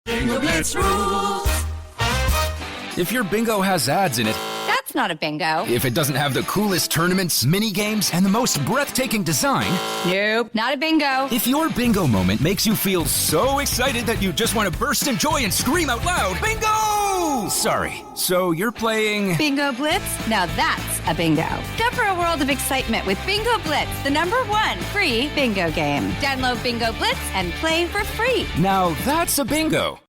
Bingo Blitz rules. If your bingo has ads in it, That's not a bingo. if it doesn't have the coolest tournaments, mini games, and the most breathtaking design, Nope, not a bingo. if your bingo moment makes you feel so excited that you just want to burst in joy and scream out loud, bingo! Sorry, so you're playing... Bingo Blitz? Now that's a bingo. Go for a world of excitement with Bingo Blitz, the #1 free bingo game. Download Bingo Blitz and play for free. Now that's a bingo.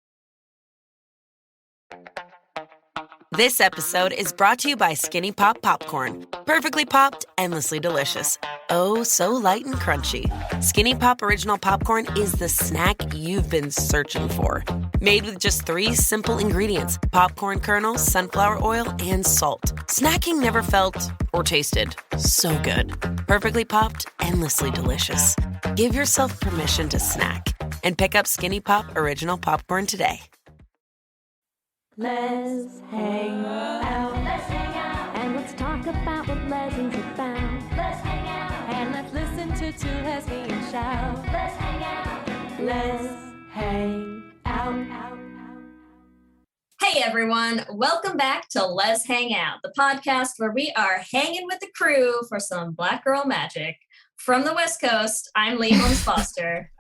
This episode is brought to you by Skinny Pop Popcorn. Perfectly popped, endlessly delicious. Oh, so light and crunchy. Skinny Pop Original Popcorn is the snack you've been searching for. Made with just 3 simple ingredients: popcorn kernels, sunflower oil, and salt. Snacking never felt or tasted so good. Perfectly popped, endlessly delicious. Give yourself permission to snack and pick up Skinny Pop Original Popcorn today. Let's hang out. Let's hang out. And let's talk about what lessons are found. Let's hang out. And let's listen to 2 lesbians shout. Let's hang out. Let's hang out. Hey everyone, welcome back to Let's Hang Out, the podcast where we are hanging with the crew for some Black girl magic. From the West Coast, I'm Lee Holmes Foster.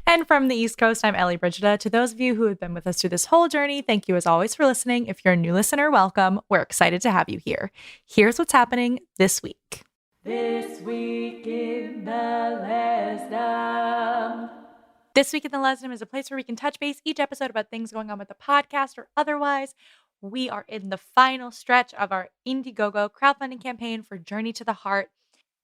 And from the East Coast, I'm Ellie Brigida. To those of you who have been with us through this whole journey, thank you as always for listening. If you're a new listener, welcome. We're excited to have you here. Here's what's happening this week. This week in the Lesdom. This week in the Lesdom is a place where we can touch base each episode about things going on with the podcast or otherwise. We are in the final stretch of our Indiegogo crowdfunding campaign for Journey to the Heart.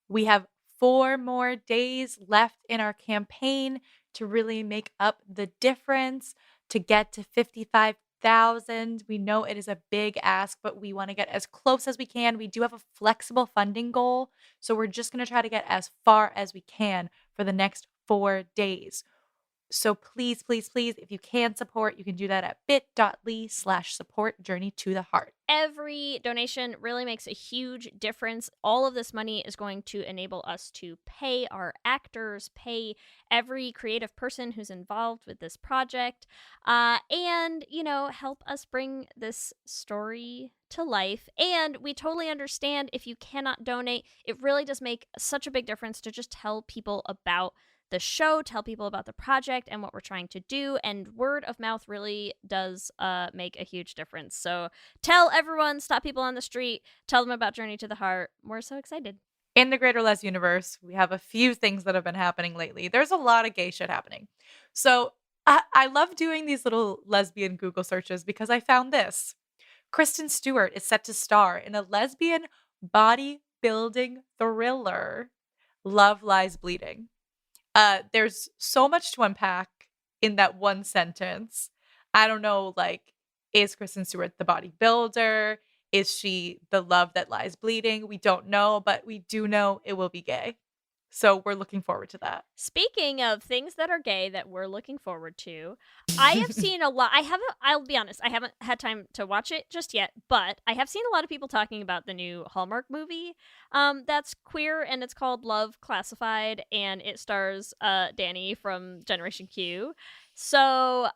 We have 4 more days left in our campaign to really make up the difference to get to 55,000. We know it is a big ask, but we want to get as close as we can. We do have a flexible funding goal, so we're just going to try to get as far as we can for the next 4 days. So please, please, please, if you can support, you can do that at bit.ly/support Journey to the Heart. Every donation really makes a huge difference. All of this money is going to enable us to pay our actors, pay every creative person who's involved with this project, and, help us bring this story to life. And we totally understand if you cannot donate. It really does make such a big difference to just tell people about the show, tell people about the project and what we're trying to do, and word of mouth really does make a huge difference. So tell everyone, stop people on the street, tell them about Journey to the Heart. We're so excited. In the Greater Les universe, we have a few things that have been happening lately. There's a lot of gay shit happening. So I love doing these little lesbian Google searches because I found this. Kristen Stewart is set to star in a lesbian bodybuilding thriller, Love Lies Bleeding. There's so much to unpack in that one sentence. I don't know, is Kristen Stewart the bodybuilder? Is she the love that lies bleeding? We don't know, but we do know it will be gay. So we're looking forward to that. Speaking of things that are gay that we're looking forward to, I have seen a lot. I'll be honest, I haven't had time to watch it just yet, but I have seen a lot of people talking about the new Hallmark movie that's queer, and it's called Love Classified, and it stars Danny from Generation Q. So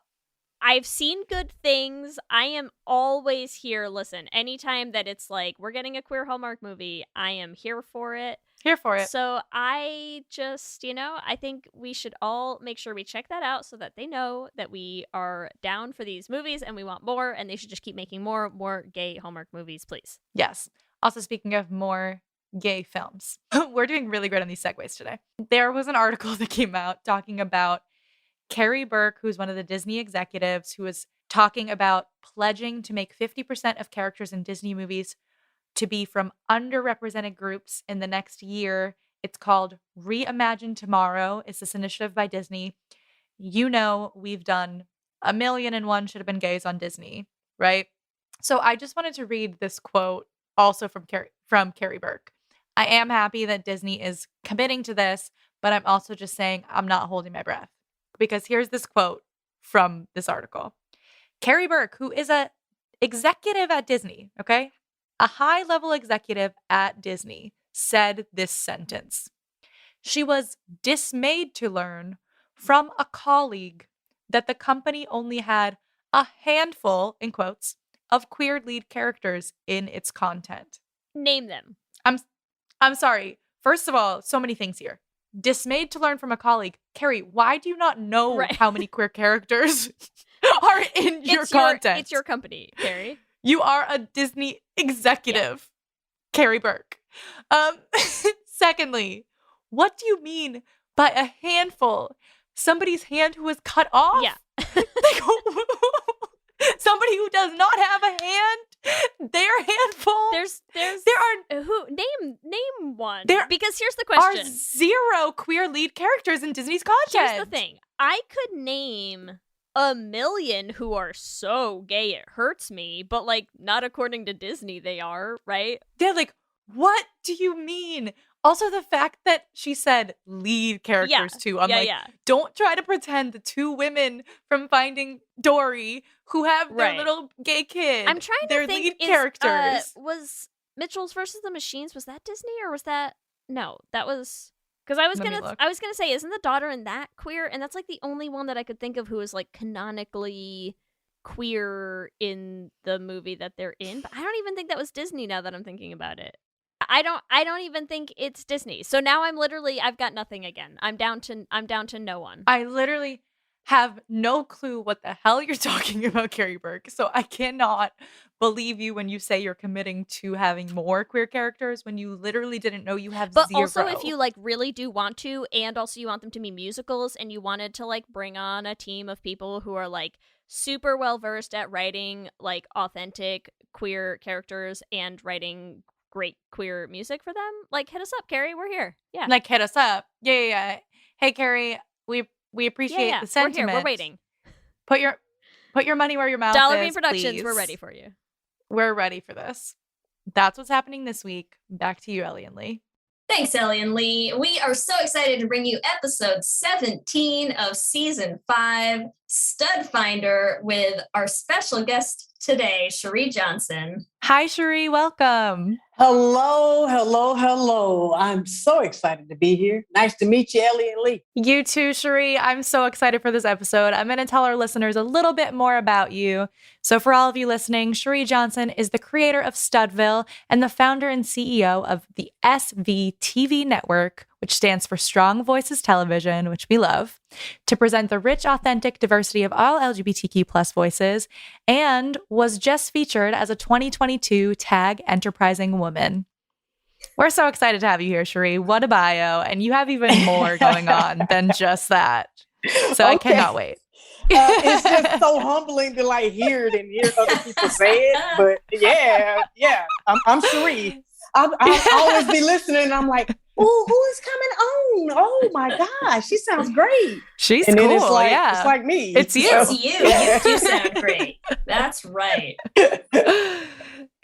I've seen good things. I am always here. Listen, anytime that it's like, we're getting a queer Hallmark movie, I am here for it. Here for it. So I just, I think we should all make sure we check that out so that they know that we are down for these movies and we want more, and they should just keep making more gay Hallmark movies, please. Yes. Also, speaking of more gay films, we're doing really great on these segues today. There was an article that came out talking about Carrie Burke, who's one of the Disney executives, who was talking about pledging to make 50% of characters in Disney movies to be from underrepresented groups in the next year. It's called Reimagine Tomorrow. It's this initiative by Disney. We've done 1,000,001 Should Have Been Gays on Disney, right? So I just wanted to read this quote also from Carrie Burke. I am happy that Disney is committing to this, but I'm also just saying I'm not holding my breath. Because here's this quote from this article. Carrie Burke, who is a executive at Disney, okay? A high-level executive at Disney, said this sentence. She was dismayed to learn from a colleague that the company only had a handful, in quotes, of queer lead characters in its content. Name them. I'm sorry. First of all, so many things here. Dismayed to learn from a colleague, Carrie, why do you not know how many queer characters are in your content? It's your company, Carrie. You are a Disney executive, Carrie Burke. Secondly, what do you mean by a handful? Somebody's hand who was cut off? Yeah. Somebody who does not have a hand, their handful. Name one. Because here's the question: are zero queer lead characters in Disney's content. Here's the thing: I could name a million who are so gay it hurts me, but like not according to Disney, they are, right? They're like, what do you mean? Also, the fact that she said lead characters too. I'm don't try to pretend the two women from Finding Dory who have their little gay kid. I'm trying to think. Lead characters. Was Mitchell's versus the Machines? Was that Disney or was that no? That was because I was gonna say, isn't the daughter in that queer? And that's like the only one that I could think of who is like canonically queer in the movie that they're in. But I don't even think that was Disney. Now that I'm thinking about it. I don't even think it's Disney. So now I've got nothing again. I'm down to no one. I literally have no clue what the hell you're talking about, Carrie Burke. So I cannot believe you when you say you're committing to having more queer characters when you literally didn't know you have but zero. Also, if you like really do want to, and also you want them to be musicals, and you wanted to like bring on a team of people who are like super well versed at writing like authentic queer characters and writing great queer music for them, like hit us up, Carrie. We're here. Yeah, like hit us up. Yeah. Hey, Carrie, we appreciate the sentiment. We're here. We're waiting. Put your money where your mouth Dollar is. Bean Productions. Please. We're ready for you. We're ready for this. That's what's happening this week. Back to you, Ellie and Lee. Thanks, Ellie and Lee. We are so excited to bring you episode 17 of season 5, Stud Finder, with our special guest today, Sheri Johnson. Hi, Sheri. Welcome. Hello. I'm so excited to be here. Nice to meet you, Ellie and Lee. You too, Sheri. I'm so excited for this episode. I'm going to tell our listeners a little bit more about you. So for all of you listening, Sheri Johnson is the creator of Studville and the founder and CEO of the SVTV network, which stands for Strong Voices Television, which we love, to present the rich, authentic diversity of all LGBTQ plus voices, and was just featured as a 2022 TAG Enterprising Woman. We're so excited to have you here, Sheri. What a bio. And you have even more going on than just that. So I cannot wait. It's just so humbling to like hear it and hear other people say it. But yeah, I'm Sheri. I'll always be listening and I'm like, oh, who is coming on? Oh my gosh, she sounds great. She's and cool. Then It's it's like me. It's you. It's you. You do sound great. That's right.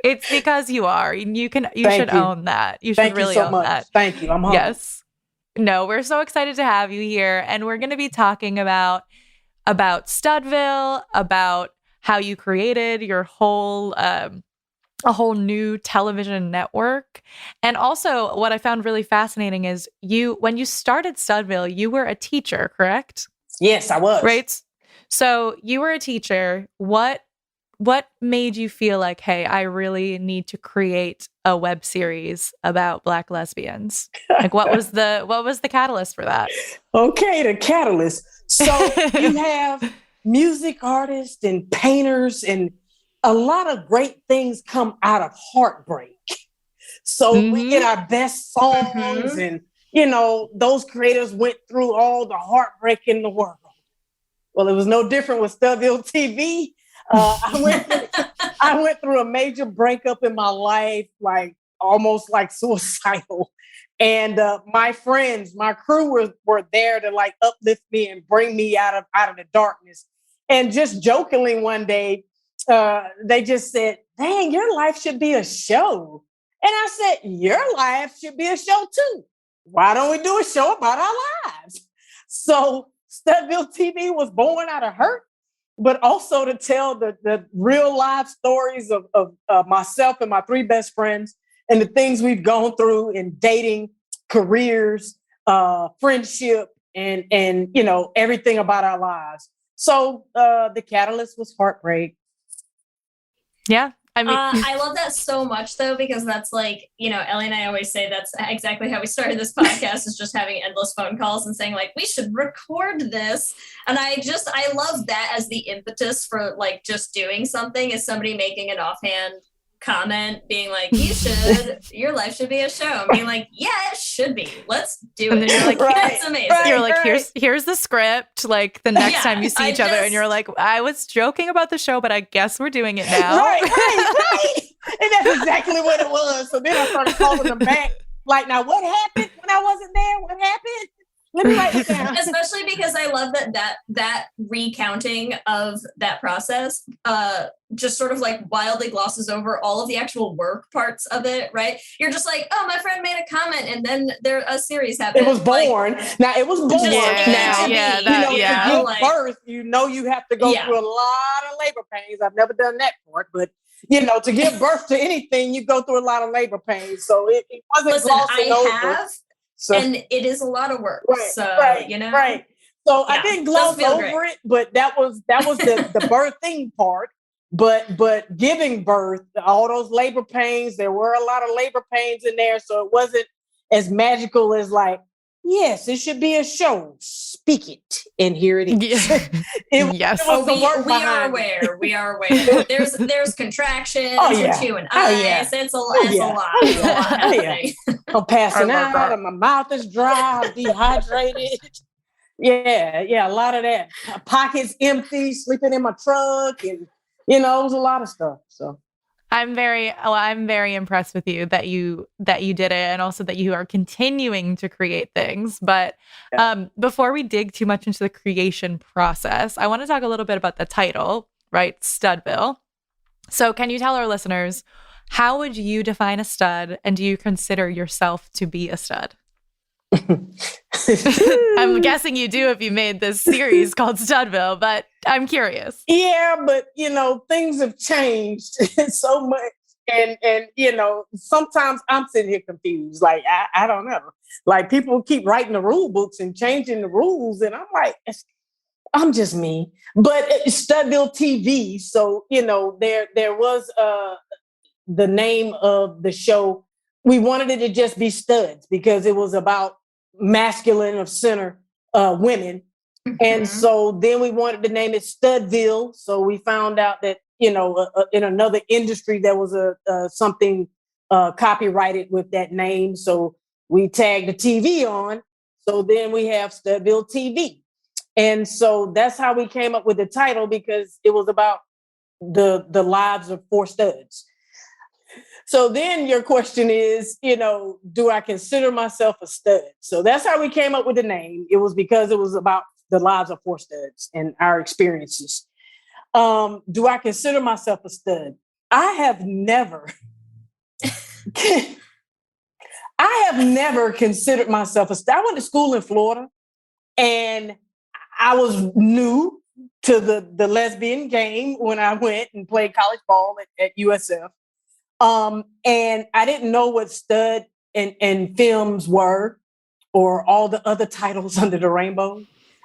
It's because you are. You should own that. You should Thank really you so own much. that. Thank you. I'm humbled. Yes. No, we're so excited to have you here. And we're going to be talking about Studville, about how you created your whole a whole new television network. And also what I found really fascinating is when you started Studville, you were a teacher, correct? Yes, I was. Right? So you were a teacher. What made you feel like, hey, I really need to create a web series about Black lesbians? Like what was the catalyst for that? Okay, the catalyst. So you have music artists and painters, and a lot of great things come out of heartbreak. So we get our best songs, and those creators went through all the heartbreak in the world. Well, it was no different with Studville TV. I went through a major breakup in my life, like almost like suicidal. And my friends, my crew were there to like uplift me and bring me out of the darkness. And just jokingly one day, they just said, dang, your life should be a show. And I said, your life should be a show too. Why don't we do a show about our lives? So Studville TV was born out of hurt, but also to tell the real life stories of myself and my 3 best friends and the things we've gone through in dating, careers, friendship, and everything about our lives. So the catalyst was heartbreak. Yeah. I mean, I love that so much though, because that's like, Ellie and I always say that's exactly how we started this podcast, is just having endless phone calls and saying like, we should record this. And I love that as the impetus for like just doing something, is somebody making an offhand comment being like, your life should be a show. And being like, yeah, it should be. Let's do and it. then you're like, that's amazing. You're like, here's the script. Like the next time you see each other, and you're like, I was joking about the show, but I guess we're doing it now. Right. And that's exactly what it was. So then I started calling them back. Like, now what happened when I wasn't there? What happened? Let me write it down. Especially because I love that recounting of that process just sort of like wildly glosses over all of the actual work parts of it, right? You're just like, oh, my friend made a comment, and then a series happened. It was born. Like, now it was born. To give birth, you have to go through a lot of labor pains. I've never done that part, but to give birth to anything, you go through a lot of labor pains. So it wasn't glossing over. So, and it is a lot of work. Right, So, right. So I didn't gloss over it, but that was the birthing part. But giving birth, all those labor pains, there were a lot of labor pains in there. So it wasn't as magical as like, yes, it should be a show. Speak it. And here it is. Yes. We are aware. There's contractions and eyes. It's a lot. I'm passing out and my mouth is dry, I'm dehydrated. Yeah, a lot of that. Pockets empty, sleeping in my truck, and it was a lot of stuff. So I'm very impressed with you that you did it, and also that you are continuing to create things. But before we dig too much into the creation process, I want to talk a little bit about the title, right? Studville. So can you tell our listeners, how would you define a stud, and do you consider yourself to be a stud? I'm guessing you do if you made this series called Studville, but I'm curious. Yeah, but things have changed so much. And sometimes I'm sitting here confused. Like, I don't know. Like, people keep writing the rule books and changing the rules. And I'm like, I'm just me. But it's Studville TV. So, there was the name of the show. We wanted it to just be studs because it was about masculine of center women. Mm-hmm. And so then we wanted to name it Studville. So we found out that, in another industry, there was something copyrighted with that name. So we tagged the TV on. So then we have Studville TV. And so that's how we came up with the title, because it was about the lives of four studs. So then your question is, do I consider myself a stud? So that's how we came up with the name. It was because it was about the lives of four studs and our experiences. Do I consider myself a stud? I have never considered myself a stud. I went to school in Florida, and I was new to the lesbian game when I went and played college ball at USF. And I didn't know what stud and films were, or all the other titles under the rainbow.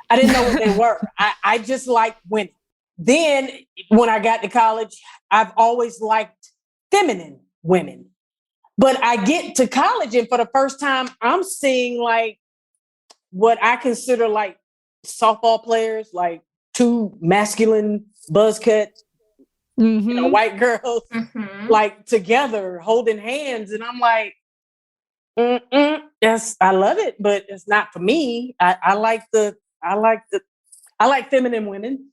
I didn't know what they were. I just liked women. Then when I got to college, I've always liked feminine women. But I get to college, and for the first time, I'm seeing like what I consider like softball players, like two masculine buzz cuts. Mm-hmm. White girls like together holding hands, and I'm like, yes, I love it, but it's not for me. I like feminine women,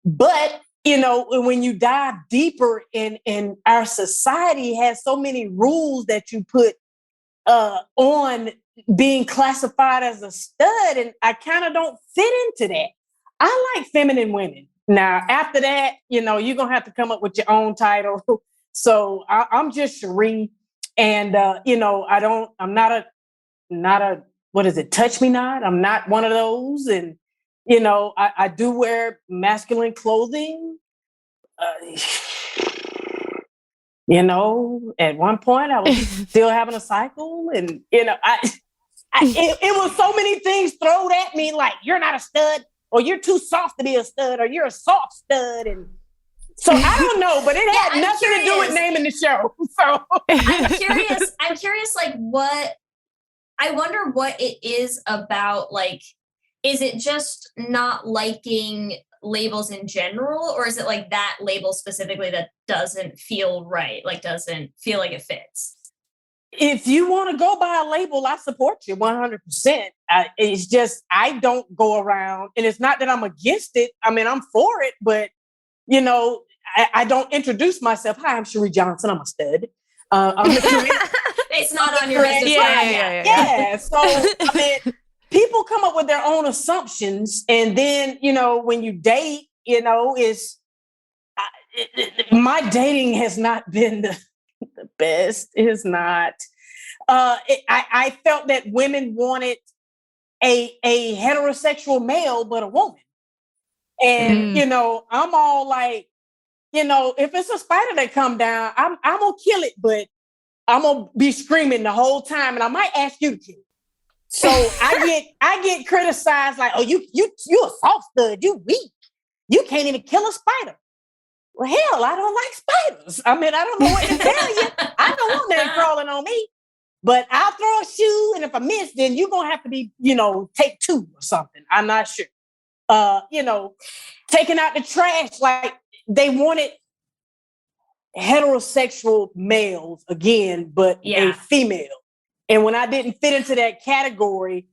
but when you dive deeper in our society has so many rules that you put on being classified as a stud, and I kind of don't fit into that. I like feminine women. Now, after that, you're going to have to come up with your own title. So I'm just Sheri. And, I'm not a, what is it? Touch me not. I'm not one of those. And, I do wear masculine clothing. At one point I was still having a cycle, and, it was so many things thrown at me. Like, you're not a stud. or you're too soft to be a stud, or you're a soft stud. And so I don't know, but it had nothing to do with naming the show. So I'm curious, like I wonder what it is about, like, is it just not liking labels in general, or is it like that label specifically that doesn't feel right, like doesn't feel like it fits? if you want to go by a label, I support you 100%. It's just, I don't go around, and it's not that I'm against it. I mean, I'm for it, but, you know, I don't introduce myself. Hi, I'm Sheri Johnson. I'm a stud. It's not on your business. Yeah. So, I mean, people come up with their own assumptions. And then, you know, when you date, you know, my dating has not been the best. It is not. I felt that women wanted a heterosexual male, but a woman. And, you know, I'm all like, you know, if it's a spider that come down, I'm gonna kill it, but I'm gonna be screaming the whole time, and I might ask you to kill it. So I get criticized like, oh, you a soft stud, you weak, you can't even kill a spider. Well, hell, I don't like spiders. I mean, I don't know what to tell you. I don't want that crawling on me, but I'll throw a shoe, and if I miss, then you're gonna have to be, you know, take 2 or something. I'm not sure. You know, taking out the trash, like they wanted heterosexual males again, but a female. And when I didn't fit into that category,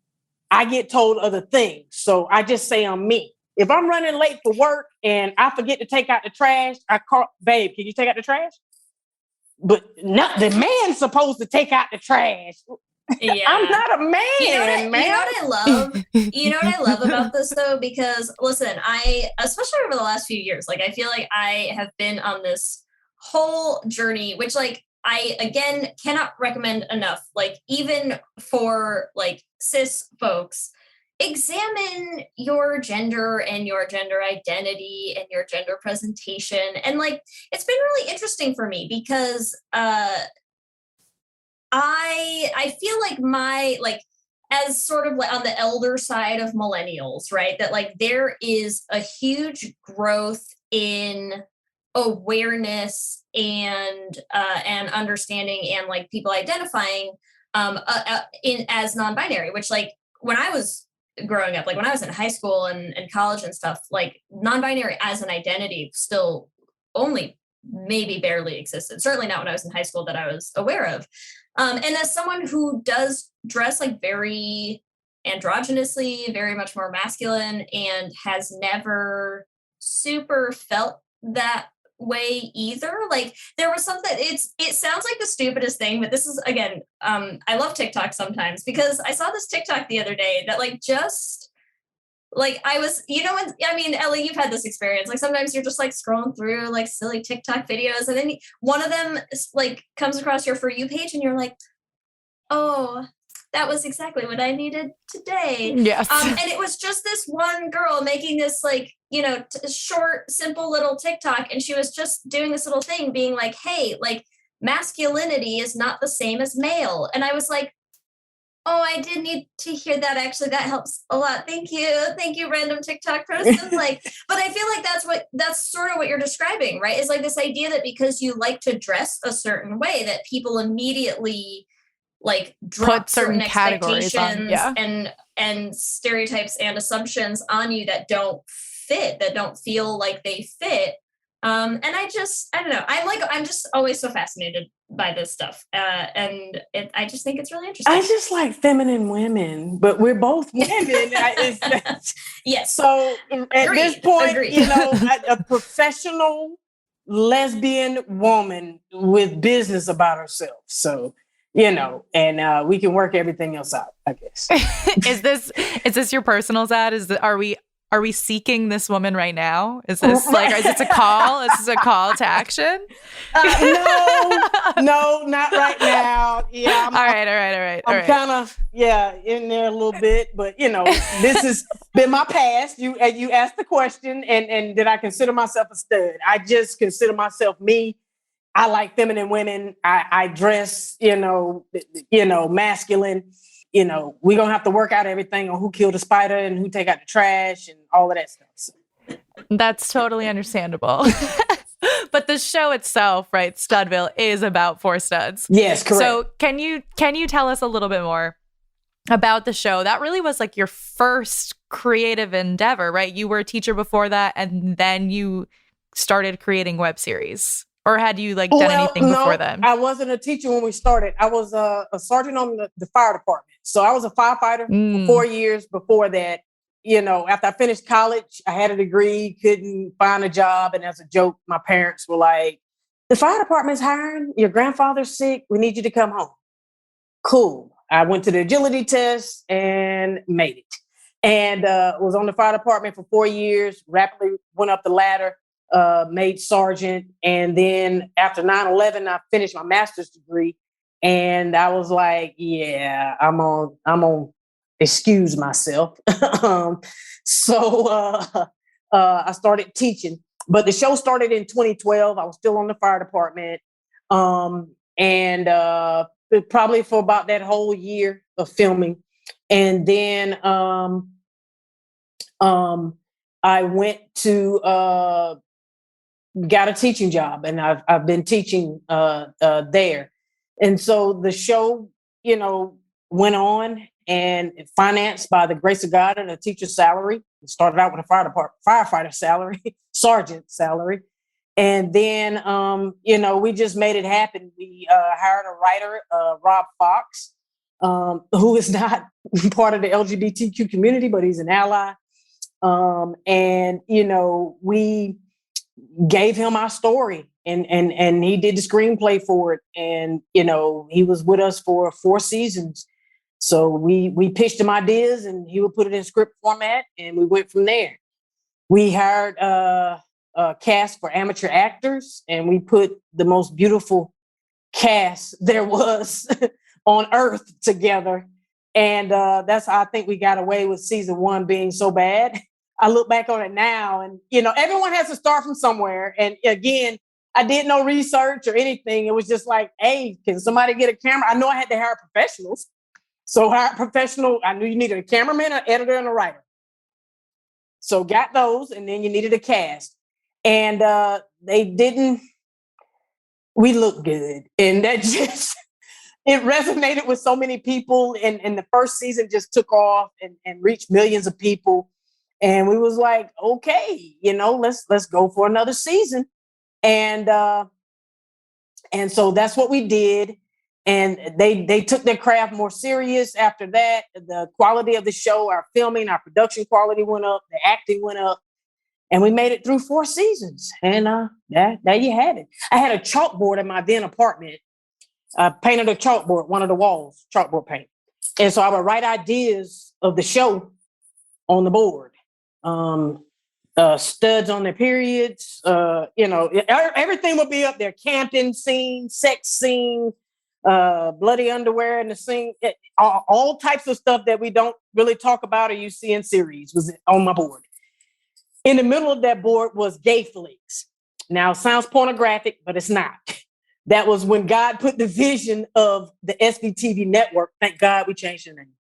I get told other things. So I just say I'm me. If I'm running late for work and I forget to take out the trash, I call, babe, can you take out the trash? But no, the man's supposed to take out the trash. Yeah. I'm not a man, man. You know what I love? You know what I love about this though? Because listen, especially over the last few years, like I feel like I have been on this whole journey, which like I again cannot recommend enough. Like even for like cis folks, examine your gender and your gender identity and your gender presentation. And like it's been really interesting for me because I feel like my like as sort of like on the elder side of millennials, right? That like there is a huge growth in awareness and understanding and like people identifying in as non-binary, which like when I was growing up, like when I was in high school and college and stuff, like non-binary as an identity still only maybe barely existed. Certainly not when I was in high school that I was aware of. And as someone who does dress like very androgynously, very much more masculine, and has never super felt that way either. Like there was something, it sounds like the stupidest thing, but this is again, I love TikTok sometimes because I saw this TikTok the other day that like just like I was, you know, I mean, Ellie, you've had this experience. Like sometimes you're just like scrolling through like silly TikTok videos, and then one of them like comes across your For You page, and you're like, oh, that was exactly what I needed today. Yes. And it was just this one girl making this like, you know, short, simple little TikTok, and she was just doing this little thing, being like, hey, like masculinity is not the same as male, and I was like, oh, I did need to hear that. Actually, that helps a lot. Thank you, random TikTok person. Like, but I feel like that's sort of what you're describing, right? Is like this idea that because you like to dress a certain way, that people immediately like drop put certain categories on, and stereotypes and assumptions on you that don't fit, that don't feel like they fit. And I don't know. I'm just always so fascinated by this stuff. And I just think it's really interesting. I just like feminine women, but we're both women. Yes. So at this point, you know, a professional lesbian woman with business about herself. So, you know, and we can work everything else out, I guess. Is this your personals ad? Are we seeking this woman right now? Is this like, is this a call? Is this a call to action? No, not right now. Yeah. All right. I'm kind of, in there a little bit, but you know, this has been my past. You asked the question, and did I consider myself a stud? I just consider myself me. I like feminine women. I dress, you know, masculine. we're going to have to work out everything on who killed the spider and who take out the trash and all of that stuff. So. That's totally understandable. But the show itself, right, Studville, is about 4 studs. Yes, correct. So can you tell us a little bit more about the show? That really was like your first creative endeavor, right? You were a teacher before that, and then you started creating web series. Or had you done anything before then? I wasn't a teacher when we started. I was a sergeant on the fire department. So I was a firefighter for 4 years before that. After I finished college, I had a degree, couldn't find a job. And as a joke, my parents were like, the fire department's hiring, your grandfather's sick, we need you to come home. Cool. I went to the agility test and made it. And was on the fire department for 4 years, rapidly went up the ladder, made sergeant. And then after 9/11, I finished my master's degree. And I was like, yeah, I'm on excuse myself. So I started teaching, but the show started in 2012. I was still on the fire department. And probably for about that whole year of filming. And then I went to got a teaching job, and I've been teaching there. And so the show, went on and financed by the grace of God and a teacher's salary. It started out with a firefighter salary, sergeant salary. And then, we just made it happen. We hired a writer, Rob Fox, who is not part of the LGBTQ community, but he's an ally. And we gave him our story, and he did the screenplay for it. And, he was with us for 4 seasons. So we pitched him ideas, and he would put it in script format, and we went from there. We hired a cast for amateur actors, and we put the most beautiful cast there was on earth together. And that's how I think we got away with season 1 being so bad. I look back on it now, and, everyone has to start from somewhere. And again, I did no research or anything. It was just like, hey, can somebody get a camera? I know I had to hire professionals. So hired professional, I knew you needed a cameraman, an editor, and a writer. So got those, and then you needed a cast. And we looked good. And that just, it resonated with so many people. And the first season just took off and reached millions of people. And we was like, okay, let's go for another season. And so that's what we did. And they took their craft more serious after that. The quality of the show, our filming, our production quality went up, the acting went up, and we made it through 4 seasons. And there you had it. I had a chalkboard in my then apartment. I painted a chalkboard, one of the walls, chalkboard paint. And so I would write ideas of the show on the board. Studs on their periods, everything would be up there. Camping scene, sex scene, bloody underwear in the scene, all types of stuff that we don't really talk about or you see in series was on my board. In the middle of that board was gay flicks. Now, it sounds pornographic, but it's not. That was when God put the vision of the SBTV network. Thank God we changed the name.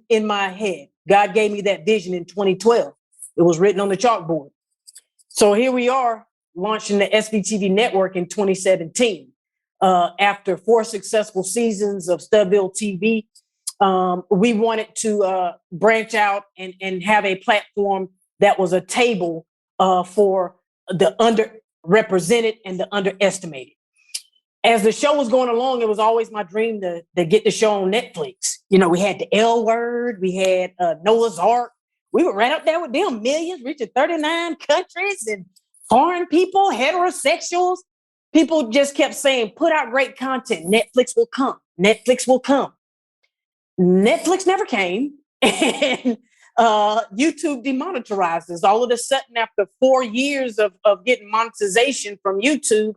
In my head. God gave me that vision in 2012. It was written on the chalkboard. So here we are launching the SBTV network in 2017. After 4 successful seasons of Studville TV, we wanted to branch out and have a platform that was a table for the underrepresented and the underestimated. As the show was going along, it was always my dream to get the show on Netflix. We had the L Word, we had Noah's Ark. We were right up there with them, millions, reaching 39 countries and foreign people, heterosexuals. People just kept saying, put out great content. Netflix will come. Netflix will come. Netflix never came. And YouTube demonetized us. All of a sudden, after 4 years of getting monetization from YouTube,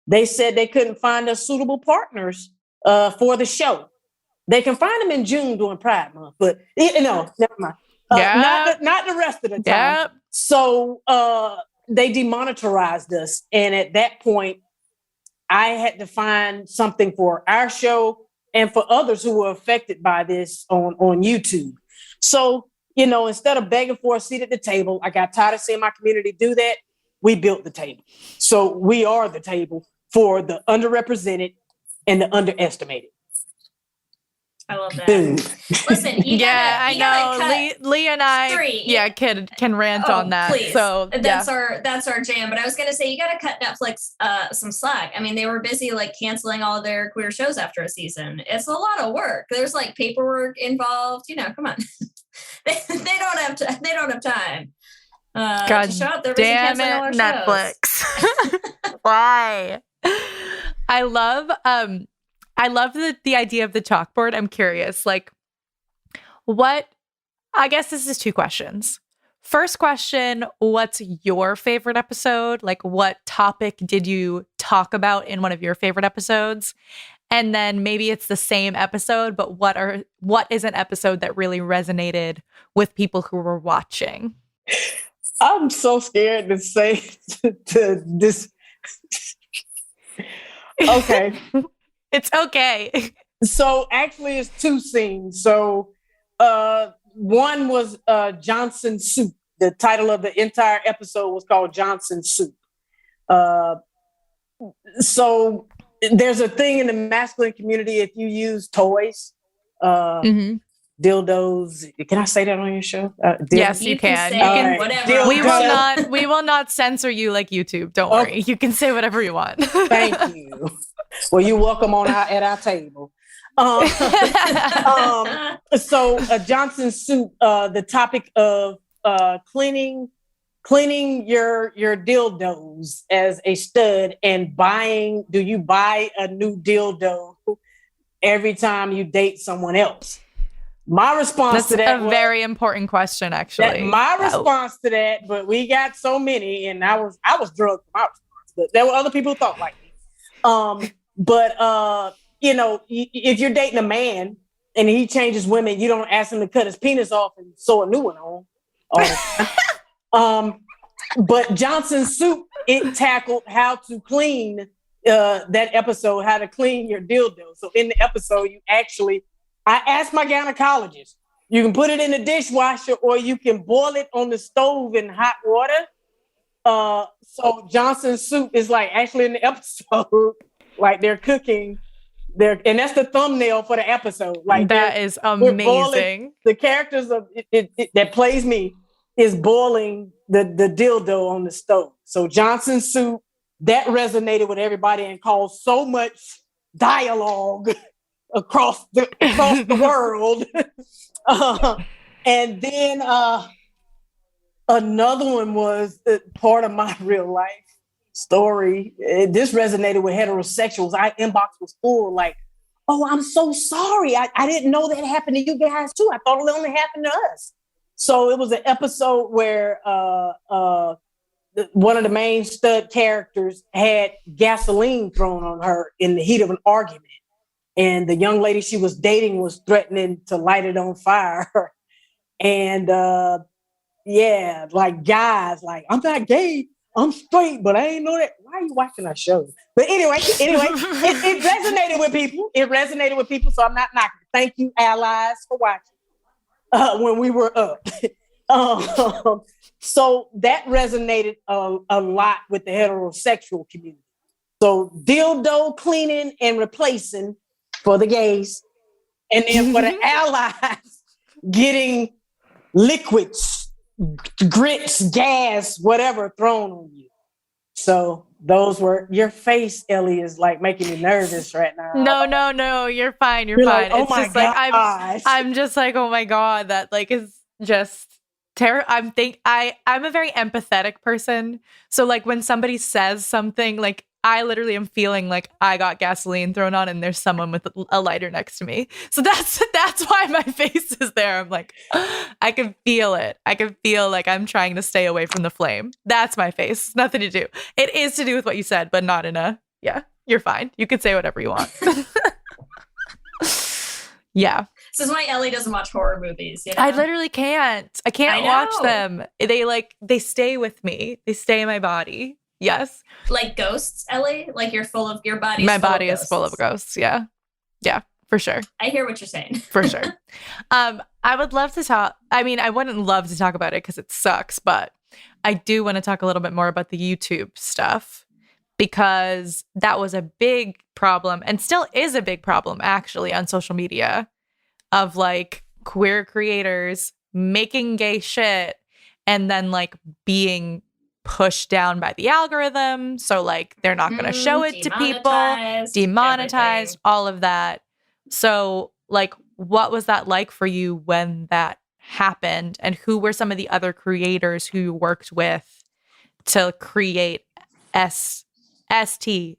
they said they couldn't find us suitable partners for the show. They can find them in June during Pride Month, but never mind. Not the rest of the time. Yep. So they demonetized us. And at that point, I had to find something for our show and for others who were affected by this on YouTube. So, instead of begging for a seat at the table, I got tired of seeing my community do that. We built the table. So we are the table for the underrepresented and the underestimated. I love that. Boom. Listen, you I gotta know. cut Lee and I, Sheri, can rant on that. Please. So that's our jam. But I was gonna say you gotta cut Netflix some slack. I mean, they were busy like canceling all of their queer shows after a season. It's a lot of work. There's like paperwork involved. Come on. they don't have time. God to show up. They're busy damn canceling all it, our Netflix. Why? I love the idea of the chalkboard. I'm curious, like, I guess this is 2 questions. First question, what's your favorite episode? Like, what topic did you talk about in one of your favorite episodes? And then maybe it's the same episode, but what is an episode that really resonated with people who were watching? I'm so scared to say to this. Okay. It's okay. So actually it's 2 scenes. So one was Johnson Soup. The title of the entire episode was called Johnson Soup. So there's a thing in the masculine community, if you use toys, dildos. Can I say that on your show? Yes, you can. Say You can. whatever. We will not censor you like YouTube. Don't worry. You can say whatever you want. Thank you. Well, you're welcome at our table. So Johnson Soup, the topic of cleaning your dildos as a stud and do you buy a new dildo every time you date someone else? My response to that That's a very important question, actually. My response to that, but we got so many, and I was drugged for my response, but there were other people who thought like me. If you're dating a man and he changes women, you don't ask him to cut his penis off and sew a new one on. But Johnson Soup, it tackled how to clean that episode, how to clean your dildo. So in the episode, I asked my gynecologist, you can put it in the dishwasher or you can boil it on the stove in hot water. So Johnson Soup is like actually in the episode, like they're cooking. And that's the thumbnail for the episode. Like that is amazing. The characters of it that plays me is boiling the dildo on the stove. So Johnson Soup, that resonated with everybody and caused so much dialogue across the world. And then another one was part of my real life story. This resonated with heterosexuals. Our inbox was full like, oh, I'm so sorry. I didn't know that happened to you guys too. I thought it only happened to us. So it was an episode where one of the main stud characters had gasoline thrown on her in the heat of an argument. And the young lady she was dating was threatening to light it on fire. And like guys, like, I'm not gay, I'm straight, but I ain't know that. Why are you watching our show? But anyway, it resonated with people. It resonated with people, so I'm not knocking. Thank you, allies, for watching when we were up. So that resonated a lot with the heterosexual community. So dildo cleaning and replacing for the gays, and then for the allies, getting liquids, grits, gas, whatever thrown on you. So those were your face, Ellie, is like making me nervous right now. No, you're fine. You're fine. Like, oh it's my just gosh. like I'm just like, oh my God, that like is just terrible. I'm a very empathetic person. So like when somebody says something, like I literally am feeling like I got gasoline thrown on and there's someone with a lighter next to me. So that's why my face is there. I'm like, I can feel it. I can feel like I'm trying to stay away from the flame. That's my face. Nothing to do. It is to do with what you said, but not in you're fine. You can say whatever you want. Yeah. This is why Ellie doesn't watch horror movies. You know? I literally can't. I can't watch them. They stay with me. They stay in my body. Yes. Like ghosts, Ellie? Like you're full of your body. My body is full of ghosts. Yeah. Yeah, For sure. I hear what you're saying. For sure. I would love to talk. I mean, I wouldn't love to talk about it because it sucks, but I do want to talk a little bit more about the YouTube stuff because that was a big problem and still is a big problem actually on social media of like queer creators making gay shit and then like being pushed down by the algorithm. So like they're not going to show it to people, demonetized, all of that. So like, what was that like for you when that happened? And who were some of the other creators who you worked with to create SVTV?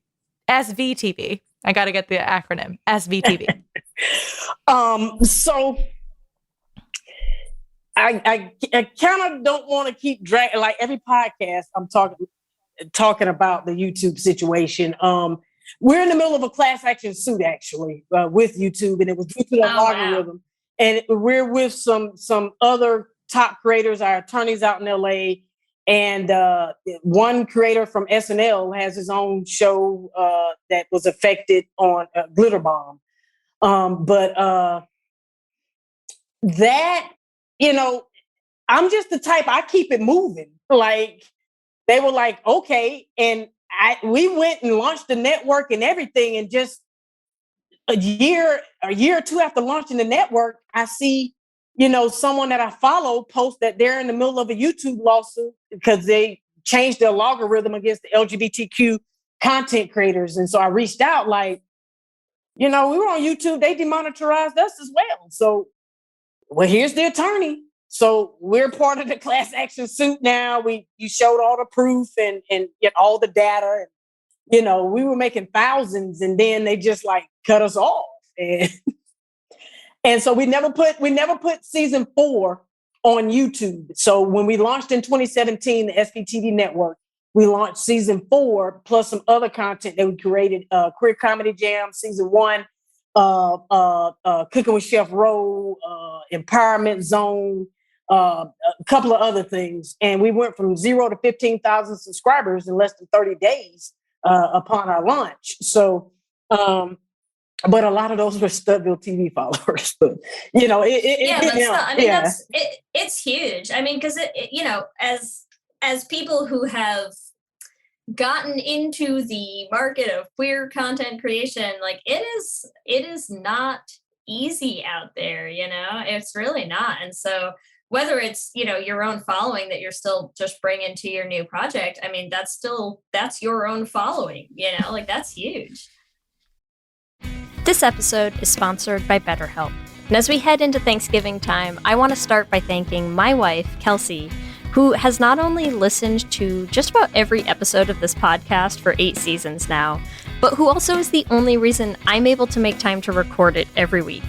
I got to get the acronym SVTV. So I kind of don't want to keep dragging, like every podcast I'm talking about the YouTube situation. We're in the middle of a class action suit actually with YouTube, and it was due to the algorithm. Wow. And we're with some other top creators, our attorneys out in LA, and one creator from SNL has his own show that was affected on Glitter Bomb. But that, you know, I'm just the type, I keep it moving. Like they were like, okay. And we went and launched the network and everything. And just a year or two after launching the network, I see, you know, someone that I follow post that they're in the middle of a YouTube lawsuit because they changed their algorithm against the LGBTQ content creators. And so I reached out like, you know, we were on YouTube, they demonetized us as well. So, well, here's the attorney. So we're part of the class action suit now. You showed all the proof and get all the data. And, you know, we were making thousands and then they just like cut us off. And so we never put season 4 on YouTube. So when we launched in 2017, the SPTV network, we launched season 4 plus some other content that we created, Queer Comedy Jam, season 1, Cooking with Chef Ro, Empowerment Zone, a couple of other things. And we went from 0 to 15,000 subscribers in less than 30 days upon our launch. So, but a lot of those were Studville TV followers. But, you know, it's huge. I mean, because you know, as people who have gotten into the market of queer content creation, like it is not easy out there, you know, it's really not. And so whether it's, you know, your own following that you're still just bringing to your new project, I mean, that's your own following, you know, like that's huge. This episode is sponsored by BetterHelp. And as we head into Thanksgiving time, I want to start by thanking my wife, Kelsey, who has not only listened to just about every episode of this podcast for 8 seasons now, but who also is the only reason I'm able to make time to record it every week.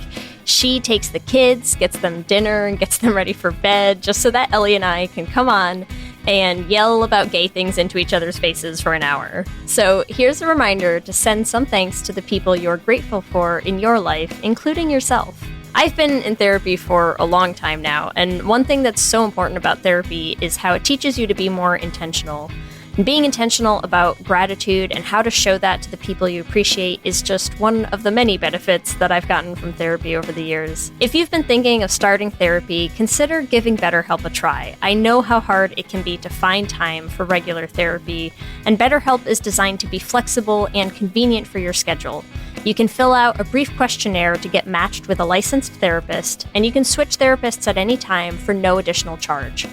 She takes the kids, gets them dinner, and gets them ready for bed just so that Ellie and I can come on and yell about gay things into each other's faces for an hour. So here's a reminder to send some thanks to the people you're grateful for in your life, including yourself. I've been in therapy for a long time now, and one thing that's so important about therapy is how it teaches you to be more intentional. And being intentional about gratitude and how to show that to the people you appreciate is just one of the many benefits that I've gotten from therapy over the years. If you've been thinking of starting therapy, consider giving BetterHelp a try. I know how hard it can be to find time for regular therapy, and BetterHelp is designed to be flexible and convenient for your schedule. You can fill out a brief questionnaire to get matched with a licensed therapist, and you can switch therapists at any time for no additional charge.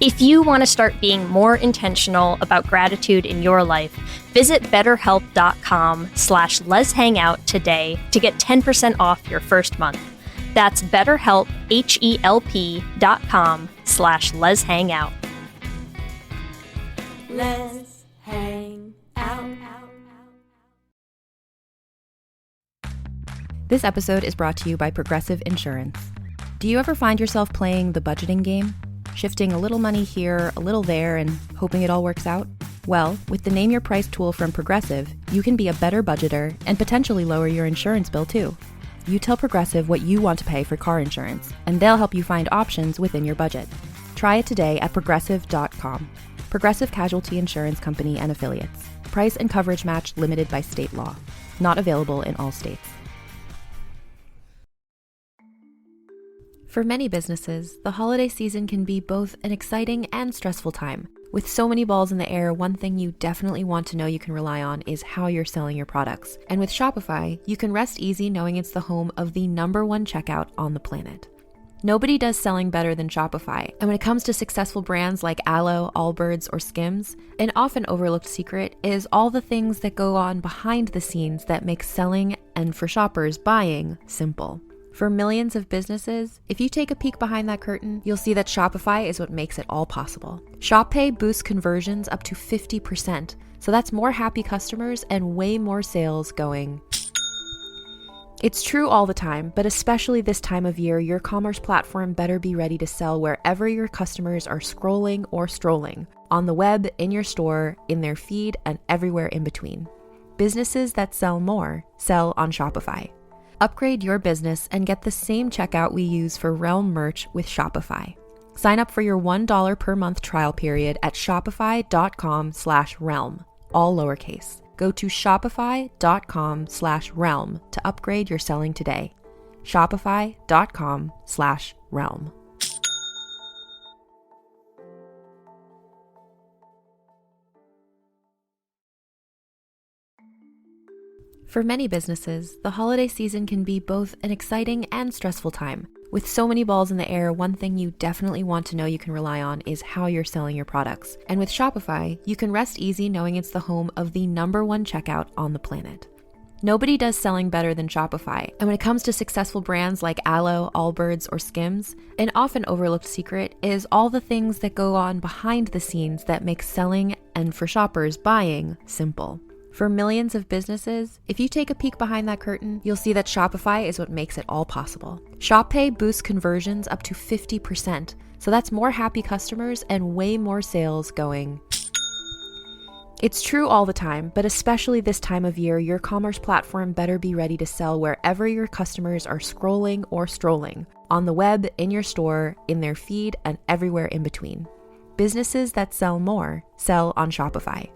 If you want to start being more intentional about gratitude in your life, visit betterhelp.com/leshangout today to get 10% off your first month. That's BetterHelp, HELP.com/leshangout. Let's hang out. This episode is brought to you by Progressive Insurance. Do you ever find yourself playing the budgeting game? Shifting a little money here, a little there, and hoping it all works out? Well, with the Name Your Price tool from Progressive, you can be a better budgeter and potentially lower your insurance bill too. You tell Progressive what you want to pay for car insurance, and they'll help you find options within your budget. Try it today at Progressive.com. Progressive Casualty Insurance Company and Affiliates. Price and coverage match limited by state law. Not available in all states. For many businesses, the holiday season can be both an exciting and stressful time. With so many balls in the air, one thing you definitely want to know you can rely on is how you're selling your products. And with Shopify, you can rest easy knowing it's the home of the #1 checkout on the planet. Nobody does selling better than Shopify, and when it comes to successful brands like Aloe, Allbirds, or Skims, an often overlooked secret is all the things that go on behind the scenes that make selling, and for shoppers, buying, simple. For millions of businesses, if you take a peek behind that curtain, you'll see that Shopify is what makes it all possible. Shop Pay boosts conversions up to 50%, so that's more happy customers and way more sales going. It's true all the time, but especially this time of year, your commerce platform better be ready to sell wherever your customers are scrolling or strolling, on the web, in your store, in their feed, and everywhere in between. Businesses that sell more sell on Shopify. Upgrade your business and get the same checkout we use for Realm merch with Shopify. Sign up for your $1 per month trial period at shopify.com/realm, all lowercase. Go to shopify.com/realm to upgrade your selling today. Shopify.com/realm. For many businesses, the holiday season can be both an exciting and stressful time. With so many balls in the air, one thing you definitely want to know you can rely on is how you're selling your products. And with Shopify, you can rest easy knowing it's the home of the #1 checkout on the planet. Nobody does selling better than Shopify, and when it comes to successful brands like Aloe, Allbirds, or Skims, an often overlooked secret is all the things that go on behind the scenes that make selling, and for shoppers, buying, simple. For millions of businesses, if you take a peek behind that curtain, you'll see that Shopify is what makes it all possible. Shop Pay boosts conversions up to 50%, so that's more happy customers and way more sales going. It's true all the time, but especially this time of year, your commerce platform better be ready to sell wherever your customers are scrolling or strolling, on the web, in your store, in their feed, and everywhere in between. Businesses that sell more sell on Shopify.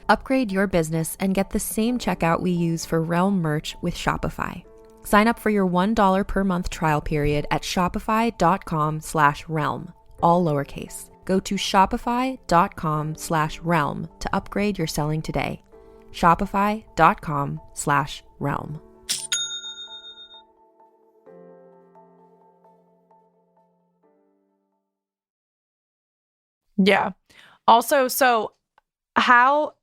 Upgrade your business and get the same checkout we use for Realm merch with Shopify. Sign up for your $1 per month trial period at shopify.com/realm, all lowercase. Go to shopify.com/realm to upgrade your selling today. Shopify.com/realm. Yeah. Also, so how